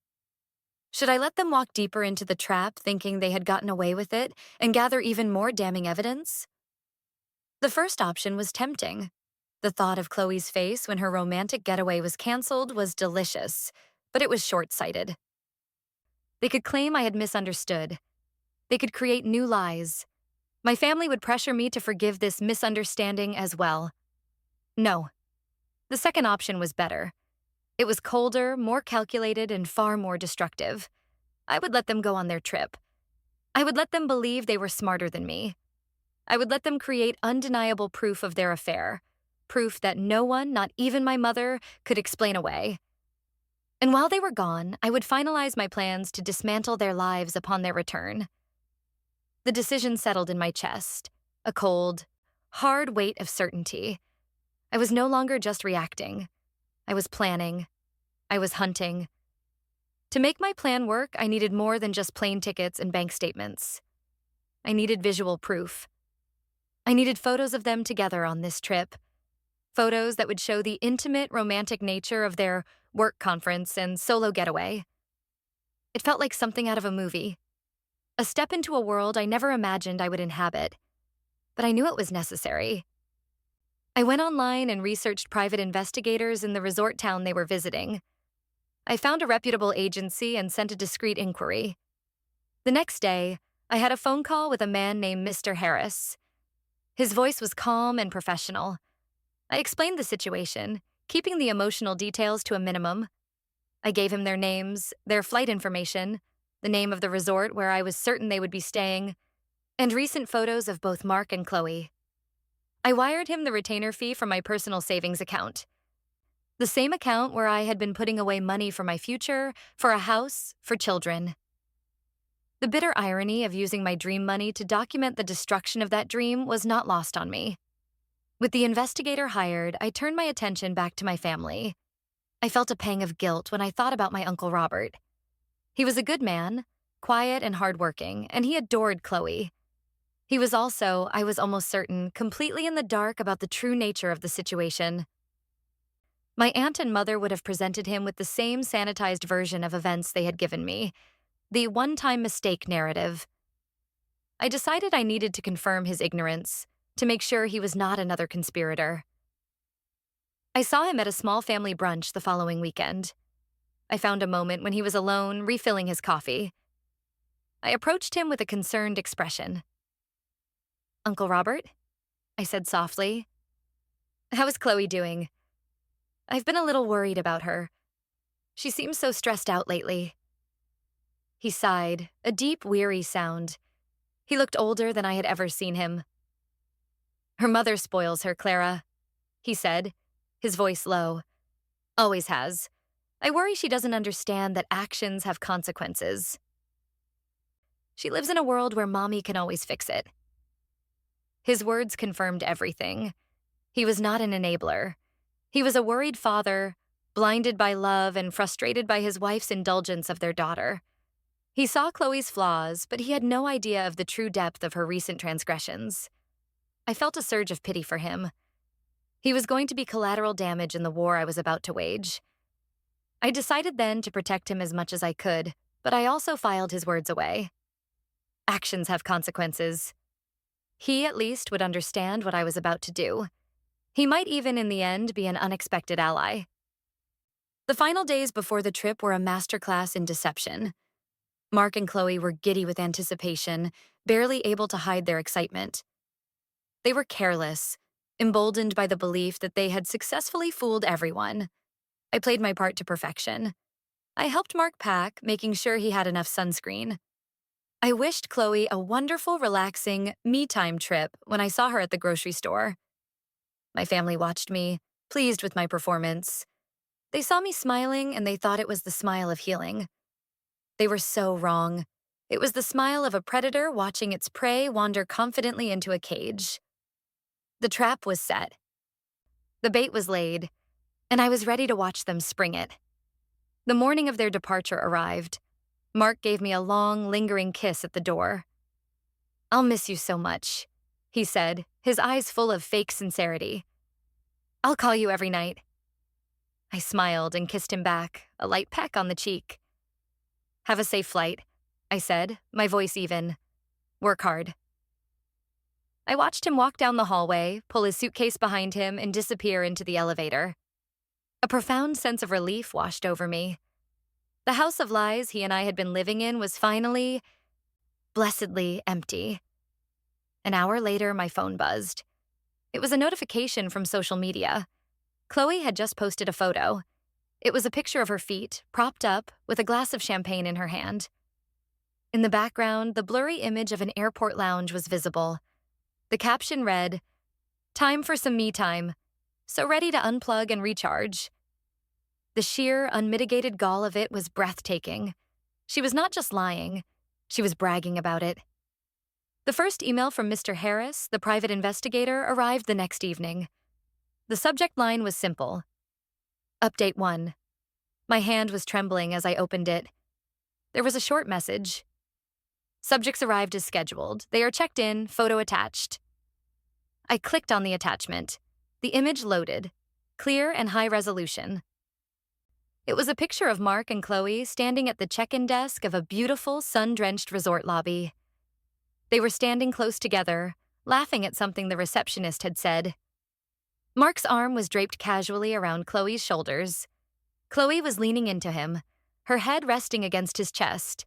Should I let them walk deeper into the trap, thinking they had gotten away with it, and gather even more damning evidence? The first option was tempting. The thought of Chloe's face when her romantic getaway was canceled was delicious, but it was short-sighted. They could claim I had misunderstood. They could create new lies. My family would pressure me to forgive this misunderstanding as well. No. The second option was better. It was colder, more calculated, and far more destructive. I would let them go on their trip. I would let them believe they were smarter than me. I would let them create undeniable proof of their affair, proof that no one, not even my mother, could explain away. And while they were gone, I would finalize my plans to dismantle their lives upon their return. The decision settled in my chest, a cold, hard weight of certainty. I was no longer just reacting. I was planning. I was hunting. To make my plan work, I needed more than just plane tickets and bank statements. I needed visual proof. I needed photos of them together on this trip. Photos that would show the intimate, romantic nature of their work conference and solo getaway. It felt like something out of a movie. A step into a world I never imagined I would inhabit. But I knew it was necessary. I went online and researched private investigators in the resort town they were visiting. I found a reputable agency and sent a discreet inquiry. The next day, I had a phone call with a man named Mr. Harris. His voice was calm and professional. I explained the situation, keeping the emotional details to a minimum. I gave him their names, their flight information, the name of the resort where I was certain they would be staying, and recent photos of both Mark and Chloe. I wired him the retainer fee from my personal savings account. The same account where I had been putting away money for my future, for a house, for children. The bitter irony of using my dream money to document the destruction of that dream was not lost on me. With the investigator hired, I turned my attention back to my family. I felt a pang of guilt when I thought about my Uncle Robert. He was a good man, quiet and hardworking, and he adored Chloe. He was also, I was almost certain, completely in the dark about the true nature of the situation. My aunt and mother would have presented him with the same sanitized version of events they had given me, the one-time mistake narrative. I decided I needed to confirm his ignorance, to make sure he was not another conspirator. I saw him at a small family brunch the following weekend. I found a moment when he was alone, refilling his coffee. I approached him with a concerned expression. "Uncle Robert?" I said softly. "How is Chloe doing? I've been a little worried about her. She seems so stressed out lately." He sighed, a deep, weary sound. He looked older than I had ever seen him. Her mother spoils her, Clara, he said, his voice low. Always has. I worry she doesn't understand that actions have consequences. She lives in a world where mommy can always fix it. His words confirmed everything. He was not an enabler. He was a worried father, blinded by love and frustrated by his wife's indulgence of their daughter. He saw Chloe's flaws, but he had no idea of the true depth of her recent transgressions. I felt a surge of pity for him. He was going to be collateral damage in the war I was about to wage. I decided then to protect him as much as I could, but I also filed his words away. Actions have consequences. He, at least, would understand what I was about to do. He might even, in the end, be an unexpected ally. The final days before the trip were a masterclass in deception. Mark and Chloe were giddy with anticipation, barely able to hide their excitement. They were careless, emboldened by the belief that they had successfully fooled everyone. I played my part to perfection. I helped Mark pack, making sure he had enough sunscreen. I wished Chloe a wonderful, relaxing, me-time trip when I saw her at the grocery store. My family watched me, pleased with my performance. They saw me smiling and they thought it was the smile of healing. They were so wrong. It was the smile of a predator watching its prey wander confidently into a cage. The trap was set. The bait was laid, and I was ready to watch them spring it. The morning of their departure arrived. Mark gave me a long, lingering kiss at the door. "I'll miss you so much," he said, his eyes full of fake sincerity. "I'll call you every night." I smiled and kissed him back, a light peck on the cheek. "Have a safe flight," I said, my voice even. "Work hard." I watched him walk down the hallway, pull his suitcase behind him, and disappear into the elevator. A profound sense of relief washed over me. The house of lies he and I had been living in was finally, blessedly empty. An hour later, my phone buzzed. It was a notification from social media. Chloe had just posted a photo. It was a picture of her feet, propped up, with a glass of champagne in her hand. In the background, the blurry image of an airport lounge was visible. The caption read, "Time for some me time. So ready to unplug and recharge." The sheer, unmitigated gall of it was breathtaking. She was not just lying. She was bragging about it. The first email from Mr. Harris, the private investigator, arrived the next evening. The subject line was simple. Update 1. My hand was trembling as I opened it. There was a short message. Subjects arrived as scheduled. They are checked in, photo attached. I clicked on the attachment. The image loaded, clear and high resolution. It was a picture of Mark and Chloe standing at the check-in desk of a beautiful, sun-drenched resort lobby. They were standing close together, laughing at something the receptionist had said. Mark's arm was draped casually around Chloe's shoulders. Chloe was leaning into him, her head resting against his chest.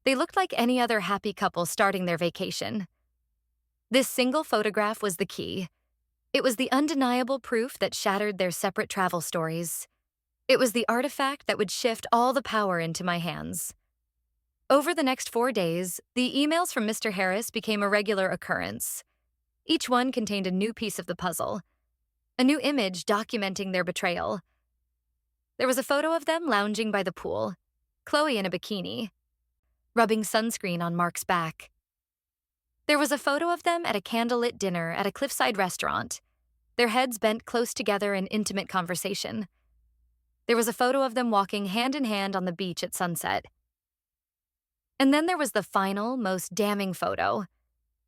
They looked like any other happy couple starting their vacation. This single photograph was the key. It was the undeniable proof that shattered their separate travel stories. It was the artifact that would shift all the power into my hands. Over the next 4 days, the emails from Mr. Harris became a regular occurrence. Each one contained a new piece of the puzzle, a new image documenting their betrayal. There was a photo of them lounging by the pool, Chloe in a bikini, rubbing sunscreen on Mark's back. There was a photo of them at a candlelit dinner at a cliffside restaurant, their heads bent close together in intimate conversation. There was a photo of them walking hand in hand on the beach at sunset. And then there was the final, most damning photo.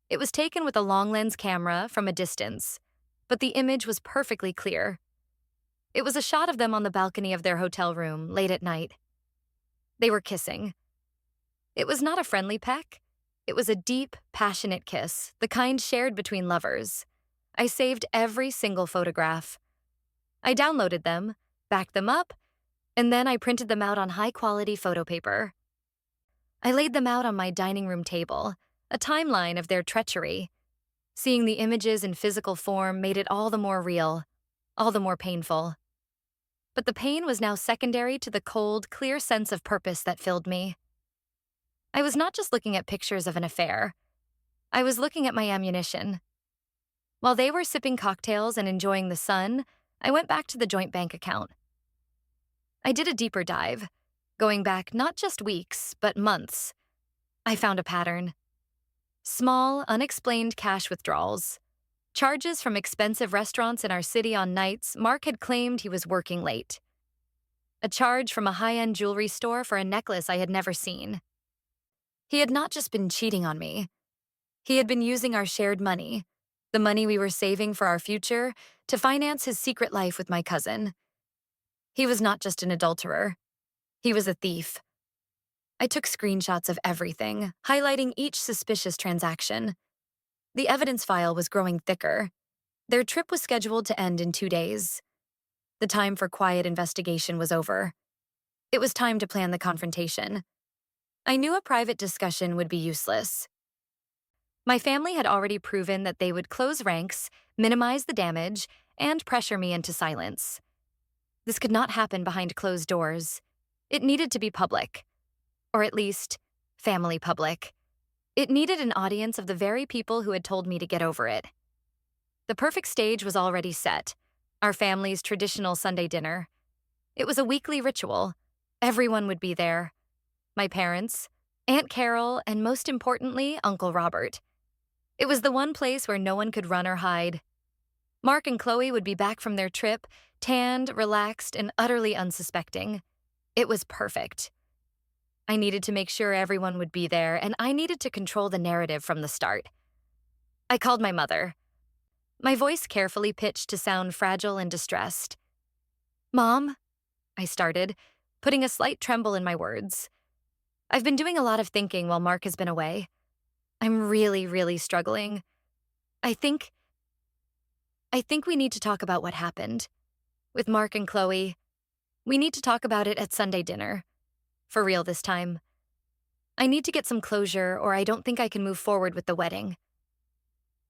It was taken with a long-lens camera from a distance, but the image was perfectly clear. It was a shot of them on the balcony of their hotel room late at night. They were kissing. It was not a friendly peck. It was a deep, passionate kiss, the kind shared between lovers. I saved every single photograph. I downloaded them, backed them up, and then I printed them out on high-quality photo paper. I laid them out on my dining room table, a timeline of their treachery. Seeing the images in physical form made it all the more real, all the more painful. But the pain was now secondary to the cold, clear sense of purpose that filled me. I was not just looking at pictures of an affair. I was looking at my ammunition. While they were sipping cocktails and enjoying the sun, I went back to the joint bank account. I did a deeper dive, going back not just weeks, but months. I found a pattern. Small, unexplained cash withdrawals. Charges from expensive restaurants in our city on nights Mark had claimed he was working late. A charge from a high-end jewelry store for a necklace I had never seen. He had not just been cheating on me. He had been using our shared money, the money we were saving for our future, to finance his secret life with my cousin. He was not just an adulterer. He was a thief. I took screenshots of everything, highlighting each suspicious transaction. The evidence file was growing thicker. Their trip was scheduled to end in 2 days. The time for quiet investigation was over. It was time to plan the confrontation. I knew a private discussion would be useless. My family had already proven that they would close ranks, minimize the damage, and pressure me into silence. This could not happen behind closed doors. It needed to be public. Or at least, family public. It needed an audience of the very people who had told me to get over it. The perfect stage was already set, our family's traditional Sunday dinner. It was a weekly ritual. Everyone would be there. My parents, Aunt Carol, and most importantly, Uncle Robert. It was the one place where no one could run or hide. Mark and Chloe would be back from their trip, tanned, relaxed, and utterly unsuspecting. It was perfect. I needed to make sure everyone would be there, and I needed to control the narrative from the start. I called my mother. My voice carefully pitched to sound fragile and distressed. "Mom," I started, putting a slight tremble in my words. "I've been doing a lot of thinking while Mark has been away. I'm really, really struggling. I think we need to talk about what happened. With Mark and Chloe, we need to talk about it at Sunday dinner. For real this time. I need to get some closure, or I don't think I can move forward with the wedding."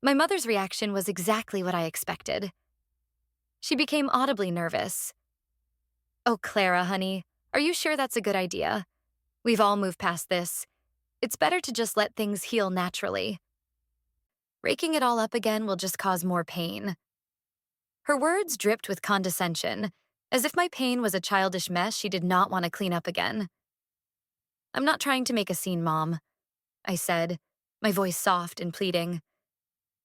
My mother's reaction was exactly what I expected. She became audibly nervous. "Oh, Clara, honey, are you sure that's a good idea? We've all moved past this. It's better to just let things heal naturally. Raking it all up again will just cause more pain." Her words dripped with condescension, as if my pain was a childish mess she did not want to clean up again. "I'm not trying to make a scene, Mom," I said, my voice soft and pleading.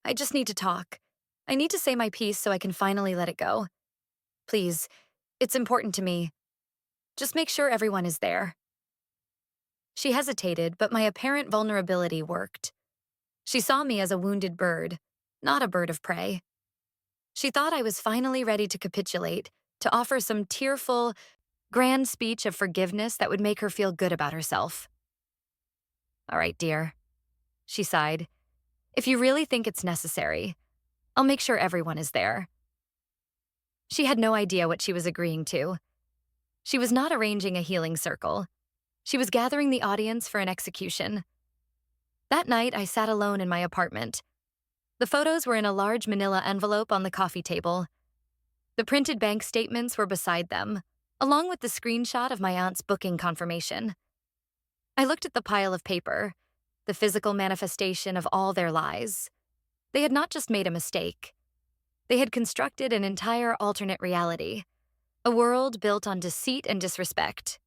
"I just need to talk. I need to say my piece so I can finally let it go. Please, it's important to me. Just make sure everyone is there." She hesitated, but my apparent vulnerability worked. She saw me as a wounded bird, not a bird of prey. She thought I was finally ready to capitulate, to offer some tearful, grand speech of forgiveness that would make her feel good about herself. "All right, dear," she sighed. "If you really think it's necessary, I'll make sure everyone is there." She had no idea what she was agreeing to. She was not arranging a healing circle. She was gathering the audience for an execution. That night, I sat alone in my apartment. The photos were in a large manila envelope on the coffee table. The printed bank statements were beside them, along with the screenshot of my aunt's booking confirmation. I looked at the pile of paper, the physical manifestation of all their lies. They had not just made a mistake. They had constructed an entire alternate reality, a world built on deceit and disrespect.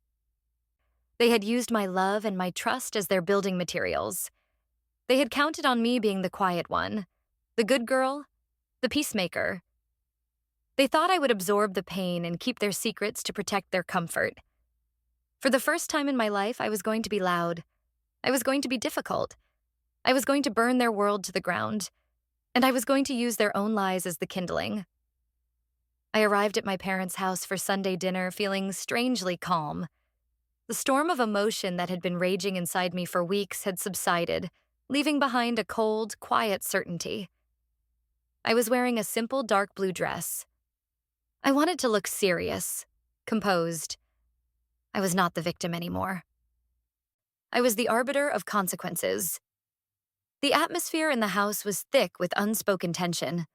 They had used my love and my trust as their building materials. They had counted on me being the quiet one, the good girl, the peacemaker. They thought I would absorb the pain and keep their secrets to protect their comfort. For the first time in my life, I was going to be loud. I was going to be difficult. I was going to burn their world to the ground. And I was going to use their own lies as the kindling. I arrived at my parents' house for Sunday dinner feeling strangely calm. The storm of emotion that had been raging inside me for weeks had subsided, leaving behind a cold, quiet certainty. I was wearing a simple dark blue dress. I wanted to look serious, composed. I was not the victim anymore. I was the arbiter of consequences. The atmosphere in the house was thick with unspoken tension.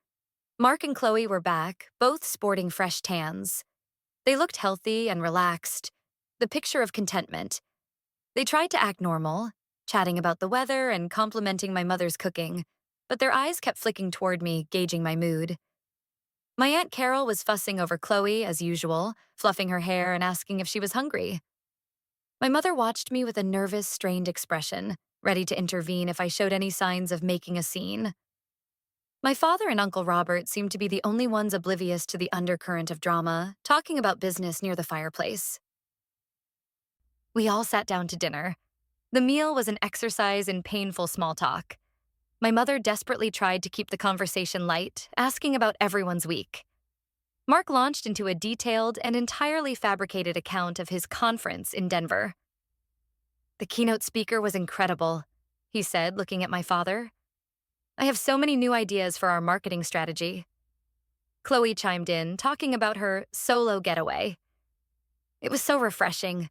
Mark and Chloe were back, both sporting fresh tans. They looked healthy and relaxed, the picture of contentment. They tried to act normal, chatting about the weather and complimenting my mother's cooking. but their eyes kept flicking toward me, gauging my mood. My Aunt Carol was fussing over Chloe, as usual, fluffing her hair and asking if she was hungry. My mother watched me with a nervous, strained expression, ready to intervene if I showed any signs of making a scene. My father and Uncle Robert seemed to be the only ones oblivious to the undercurrent of drama, talking about business near the fireplace. We all sat down to dinner. The meal was an exercise in painful small talk. My mother desperately tried to keep the conversation light, asking about everyone's week. Mark launched into a detailed and entirely fabricated account of his conference in Denver. "The keynote speaker was incredible," he said, looking at my father. "I have so many new ideas for our marketing strategy." Chloe chimed in, talking about her solo getaway. "It was so refreshing,"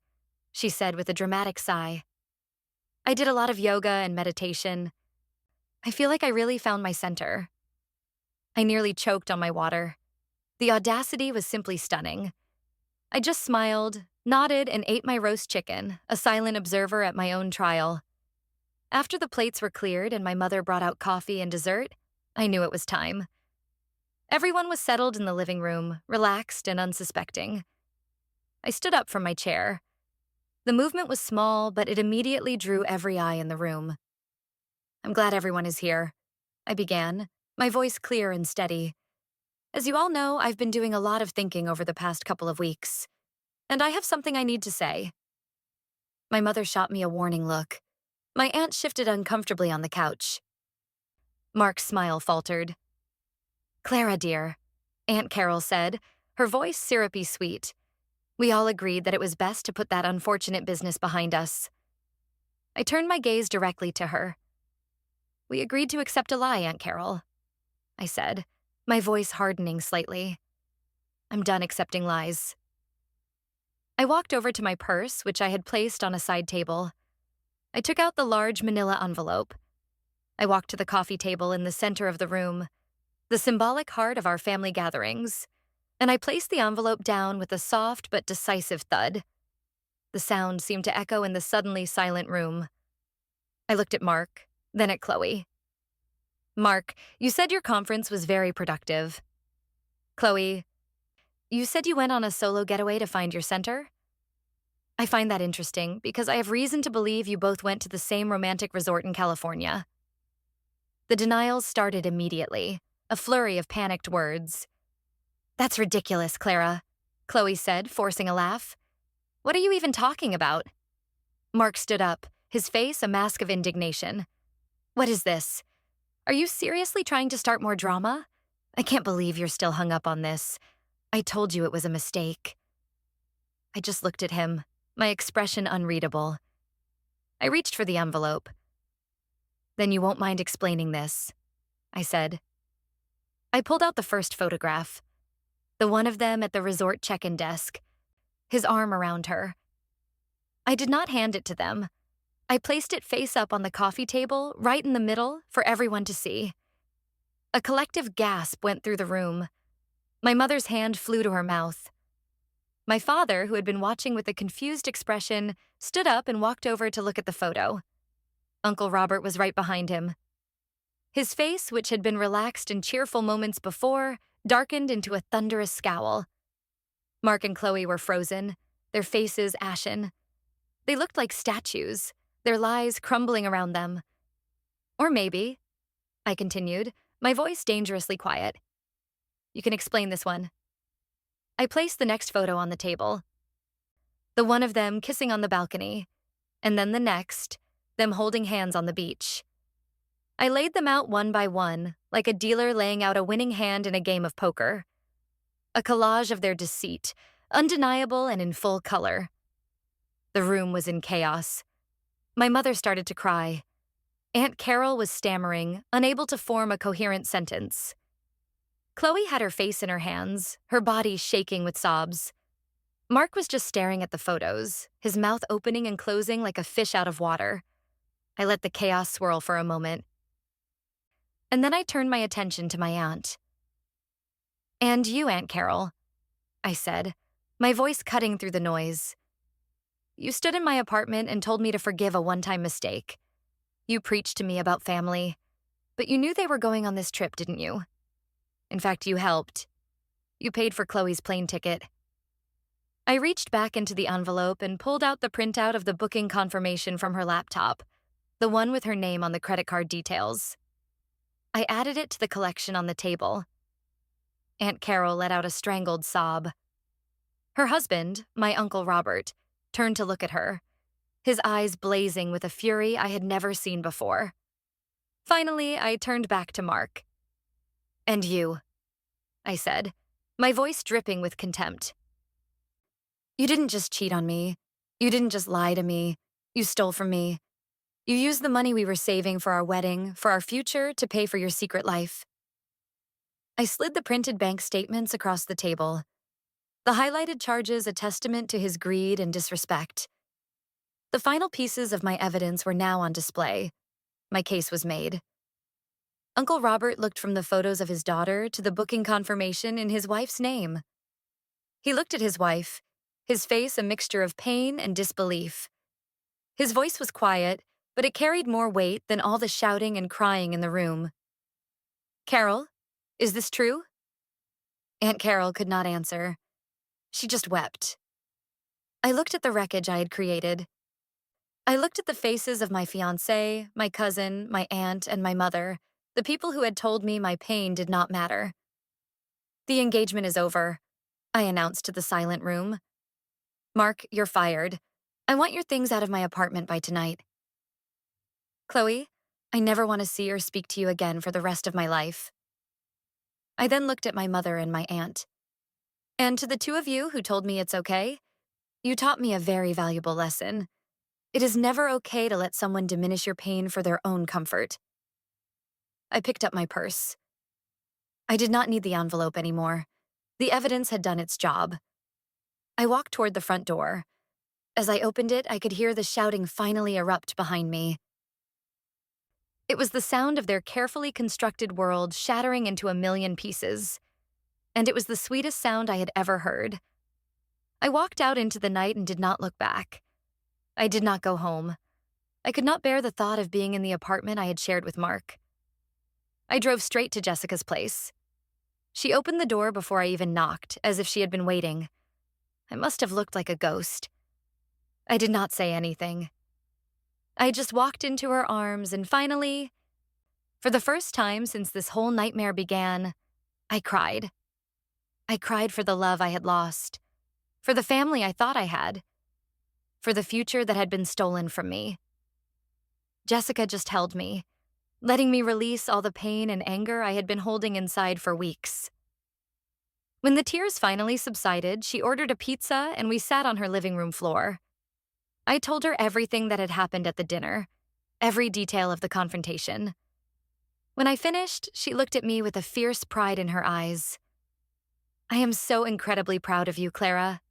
she said with a dramatic sigh. "I did a lot of yoga and meditation. I feel like I really found my center." I nearly choked on my water. The audacity was simply stunning. I just smiled, nodded, and ate my roast chicken, a silent observer at my own trial. After the plates were cleared and my mother brought out coffee and dessert, I knew it was time. Everyone was settled in the living room, relaxed and unsuspecting. I stood up from my chair. The movement was small, but it immediately drew every eye in the room. "I'm glad everyone is here," I began, my voice clear and steady. "As you all know, I've been doing a lot of thinking over the past couple of weeks, and I have something I need to say." My mother shot me a warning look. My aunt shifted uncomfortably on the couch. Mark's smile faltered. "Clara, dear," Aunt Carol said, her voice syrupy sweet. "We all agreed that it was best to put that unfortunate business behind us." I turned my gaze directly to her. "We agreed to accept a lie, Aunt Carol," I said, my voice hardening slightly. "I'm done accepting lies." I walked over to my purse, which I had placed on a side table. I took out the large manila envelope. I walked to the coffee table in the center of the room, the symbolic heart of our family gatherings, and I placed the envelope down with a soft but decisive thud. The sound seemed to echo in the suddenly silent room. I looked at Mark, then at Chloe. "Mark, you said your conference was very productive." "Chloe, you said you went on a solo getaway to find your center?" "I find that interesting because I have reason to believe you both went to the same romantic resort in California." The denials started immediately, a flurry of panicked words. "That's ridiculous, Clara," Chloe said, forcing a laugh. "What are you even talking about?" Mark stood up, his face a mask of indignation. "What is this? Are you seriously trying to start more drama? I can't believe you're still hung up on this. I told you it was a mistake." I just looked at him, my expression unreadable. I reached for the envelope. "Then you won't mind explaining this," I said. I pulled out the first photograph, the one of them at the resort check-in desk, his arm around her. I did not hand it to them. I placed it face up on the coffee table, right in the middle, for everyone to see. A collective gasp went through the room. My mother's hand flew to her mouth. My father, who had been watching with a confused expression, stood up and walked over to look at the photo. Uncle Robert was right behind him. His face, which had been relaxed in cheerful moments before, darkened into a thunderous scowl. Mark and Chloe were frozen, their faces ashen. They looked like statues, their lies crumbling around them. "Or maybe," I continued, my voice dangerously quiet. "You can explain this one." I placed the next photo on the table. The one of them kissing on the balcony, and then the next, them holding hands on the beach. I laid them out one by one, like a dealer laying out a winning hand in a game of poker. A collage of their deceit, undeniable and in full color. The room was in chaos. My mother started to cry. Aunt Carol was stammering, unable to form a coherent sentence. Chloe had her face in her hands, her body shaking with sobs. Mark was just staring at the photos, his mouth opening and closing like a fish out of water. I let the chaos swirl for a moment. And then I turned my attention to my aunt. "And you, Aunt Carol," I said, my voice cutting through the noise. "You stood in my apartment and told me to forgive a one-time mistake. You preached to me about family. But you knew they were going on this trip, didn't you? In fact, you helped. You paid for Chloe's plane ticket. I reached back into the envelope and pulled out the printout of the booking confirmation from her laptop, the one with her name on the credit card details. I added it to the collection on the table. Aunt Carol let out a strangled sob. Her husband, my Uncle Robert, turned to look at her, his eyes blazing with a fury I had never seen before. Finally, I turned back to Mark. "And you," I said, my voice dripping with contempt. "You didn't just cheat on me. You didn't just lie to me. You stole from me. You used the money we were saving for our wedding, for our future, to pay for your secret life." I slid the printed bank statements across the table, the highlighted charges a testament to his greed and disrespect. The final pieces of my evidence were now on display. My case was made. Uncle Robert looked from the photos of his daughter to the booking confirmation in his wife's name. He looked at his wife, his face a mixture of pain and disbelief. His voice was quiet, but it carried more weight than all the shouting and crying in the room. "Carol, is this true?" Aunt Carol could not answer. She just wept. I looked at the wreckage I had created. I looked at the faces of my fiancé, my cousin, my aunt, and my mother, the people who had told me my pain did not matter. "The engagement is over," I announced to the silent room. "Mark, you're fired. I want your things out of my apartment by tonight." "Chloe, I never want to see or speak to you again for the rest of my life." I then looked at my mother and my aunt. "And to the two of you who told me it's okay, you taught me a very valuable lesson. It is never okay to let someone diminish your pain for their own comfort." I picked up my purse. I did not need the envelope anymore. The evidence had done its job. I walked toward the front door. As I opened it, I could hear the shouting finally erupt behind me. It was the sound of their carefully constructed world shattering into a million pieces. And it was the sweetest sound I had ever heard. I walked out into the night and did not look back. I did not go home. I could not bear the thought of being in the apartment I had shared with Mark. I drove straight to Jessica's place. She opened the door before I even knocked, as if she had been waiting. I must have looked like a ghost. I did not say anything. I just walked into her arms and finally, for the first time since this whole nightmare began, I cried. I cried for the love I had lost, for the family I thought I had, for the future that had been stolen from me. Jessica just held me, letting me release all the pain and anger I had been holding inside for weeks. When the tears finally subsided, she ordered a pizza and we sat on her living room floor. I told her everything that had happened at the dinner, every detail of the confrontation. When I finished, she looked at me with a fierce pride in her eyes. "I am so incredibly proud of you, Clara,"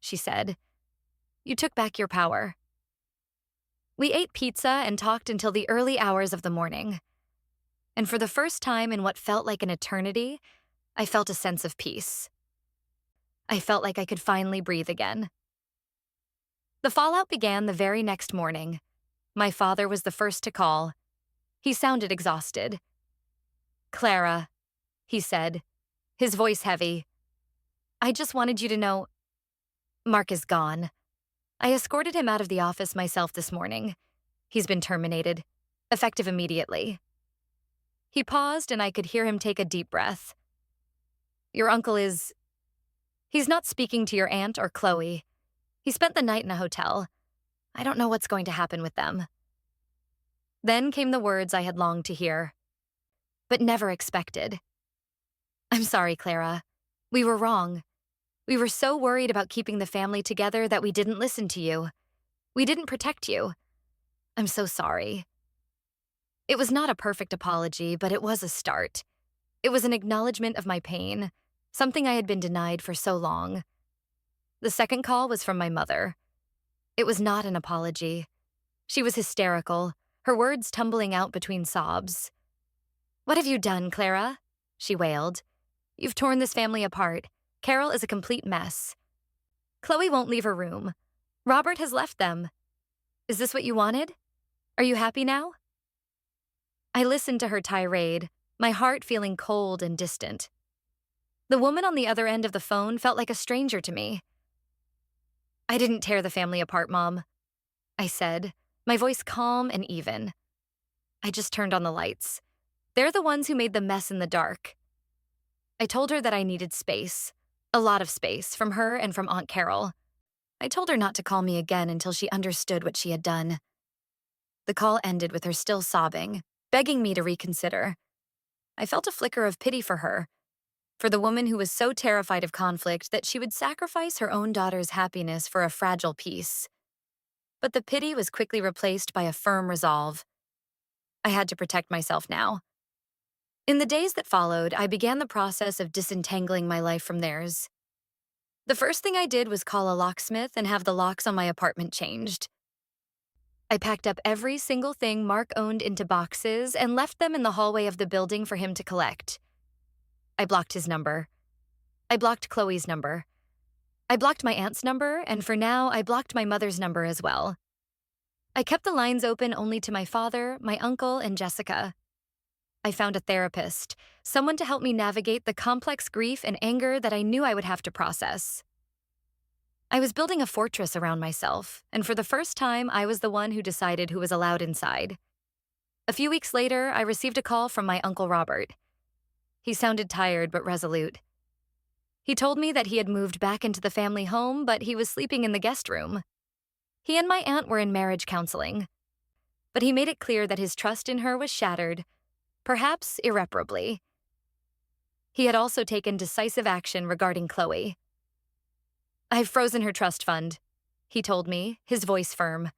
she said. "You took back your power." We ate pizza and talked until the early hours of the morning. And for the first time in what felt like an eternity, I felt a sense of peace. I felt like I could finally breathe again. The fallout began the very next morning. My father was the first to call. He sounded exhausted. "Clara," he said, his voice heavy. "I just wanted you to know, Mark is gone. I escorted him out of the office myself this morning. He's been terminated, effective immediately." He paused and I could hear him take a deep breath. "Your uncle is... He's not speaking to your aunt or Chloe. He spent the night in a hotel. I don't know what's going to happen with them." Then came the words I had longed to hear, but never expected. "I'm sorry, Clara. We were wrong. We were so worried about keeping the family together that we didn't listen to you. We didn't protect you. I'm so sorry." It was not a perfect apology, but it was a start. It was an acknowledgement of my pain, something I had been denied for so long. The second call was from my mother. It was not an apology. She was hysterical, her words tumbling out between sobs. "What have you done, Clara?" she wailed. "You've torn this family apart. Carol is a complete mess. Chloe won't leave her room. Robert has left them. Is this what you wanted? Are you happy now?" I listened to her tirade, my heart feeling cold and distant. The woman on the other end of the phone felt like a stranger to me. "I didn't tear the family apart, Mom," I said, my voice calm and even. "I just turned on the lights. They're the ones who made the mess in the dark." I told her that I needed space, a lot of space, from her and from Aunt Carol. I told her not to call me again until she understood what she had done. The call ended with her still sobbing, begging me to reconsider. I felt a flicker of pity for the woman who was so terrified of conflict that she would sacrifice her own daughter's happiness for a fragile peace. But the pity was quickly replaced by a firm resolve. I had to protect myself now. In the days that followed, I began the process of disentangling my life from theirs. The first thing I did was call a locksmith and have the locks on my apartment changed. I packed up every single thing Mark owned into boxes and left them in the hallway of the building for him to collect. I blocked his number. I blocked Chloe's number. I blocked my aunt's number, and for now, I blocked my mother's number as well. I kept the lines open only to my father, my uncle, and Jessica. I found a therapist, someone to help me navigate the complex grief and anger that I knew I would have to process. I was building a fortress around myself, and for the first time, I was the one who decided who was allowed inside. A few weeks later, I received a call from my Uncle Robert. He sounded tired but resolute. He told me that he had moved back into the family home, but he was sleeping in the guest room. He and my aunt were in marriage counseling, but he made it clear that his trust in her was shattered, perhaps irreparably. He had also taken decisive action regarding Chloe. "I've frozen her trust fund," he told me, his voice firm.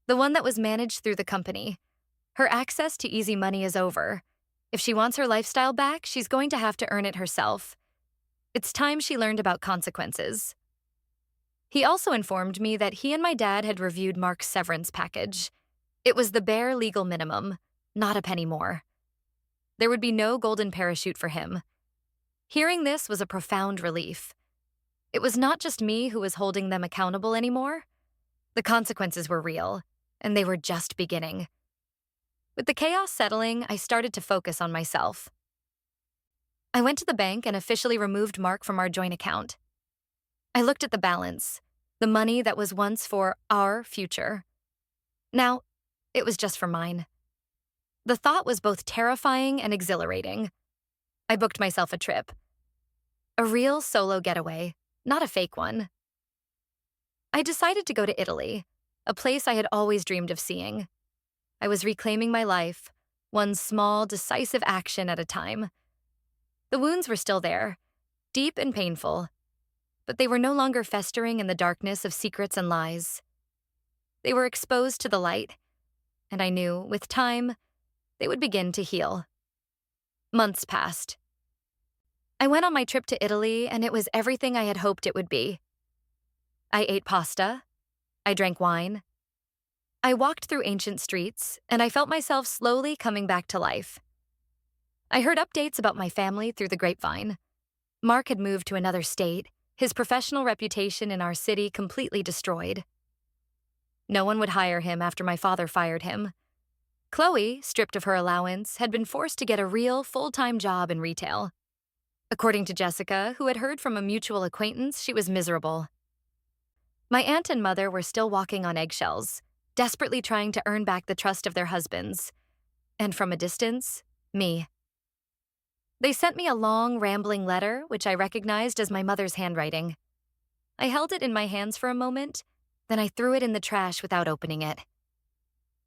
"The one that was managed through the company. Her access to easy money is over. If she wants her lifestyle back, she's going to have to earn it herself. It's time she learned about consequences." He also informed me that he and my dad had reviewed Mark's severance package. It was the bare legal minimum, not a penny more. There would be no golden parachute for him. Hearing this was a profound relief. It was not just me who was holding them accountable anymore. The consequences were real, and they were just beginning. With the chaos settling, I started to focus on myself. I went to the bank and officially removed Mark from our joint account. I looked at the balance, the money that was once for our future. Now, it was just for mine. The thought was both terrifying and exhilarating. I booked myself a trip. A real solo getaway, not a fake one. I decided to go to Italy, a place I had always dreamed of seeing. I was reclaiming my life, one small, decisive action at a time. The wounds were still there, deep and painful, but they were no longer festering in the darkness of secrets and lies. They were exposed to the light, and I knew, with time, they would begin to heal. Months passed. I went on my trip to Italy, and it was everything I had hoped it would be. I ate pasta. I drank wine. I walked through ancient streets, and I felt myself slowly coming back to life. I heard updates about my family through the grapevine. Mark had moved to another state, his professional reputation in our city completely destroyed. No one would hire him after my father fired him. Chloe, stripped of her allowance, had been forced to get a real, full-time job in retail. According to Jessica, who had heard from a mutual acquaintance, she was miserable. My aunt and mother were still walking on eggshells, desperately trying to earn back the trust of their husbands. And from a distance, me. They sent me a long, rambling letter, which I recognized as my mother's handwriting. I held it in my hands for a moment, then I threw it in the trash without opening it.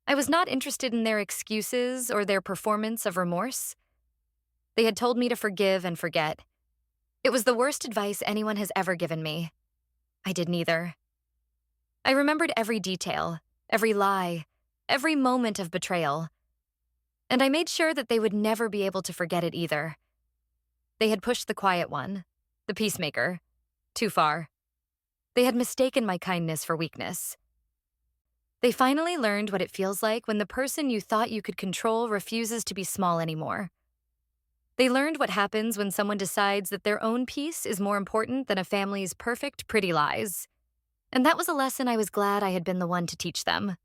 I was not interested in their excuses or their performance of remorse. They had told me to forgive and forget. It was the worst advice anyone has ever given me. I did neither. I remembered every detail, every lie, every moment of betrayal. And I made sure that they would never be able to forget it either. They had pushed the quiet one, the peacemaker, too far. They had mistaken my kindness for weakness. They finally learned what it feels like when the person you thought you could control refuses to be small anymore. They learned what happens when someone decides that their own peace is more important than a family's perfect, pretty lies. And that was a lesson I was glad I had been the one to teach them.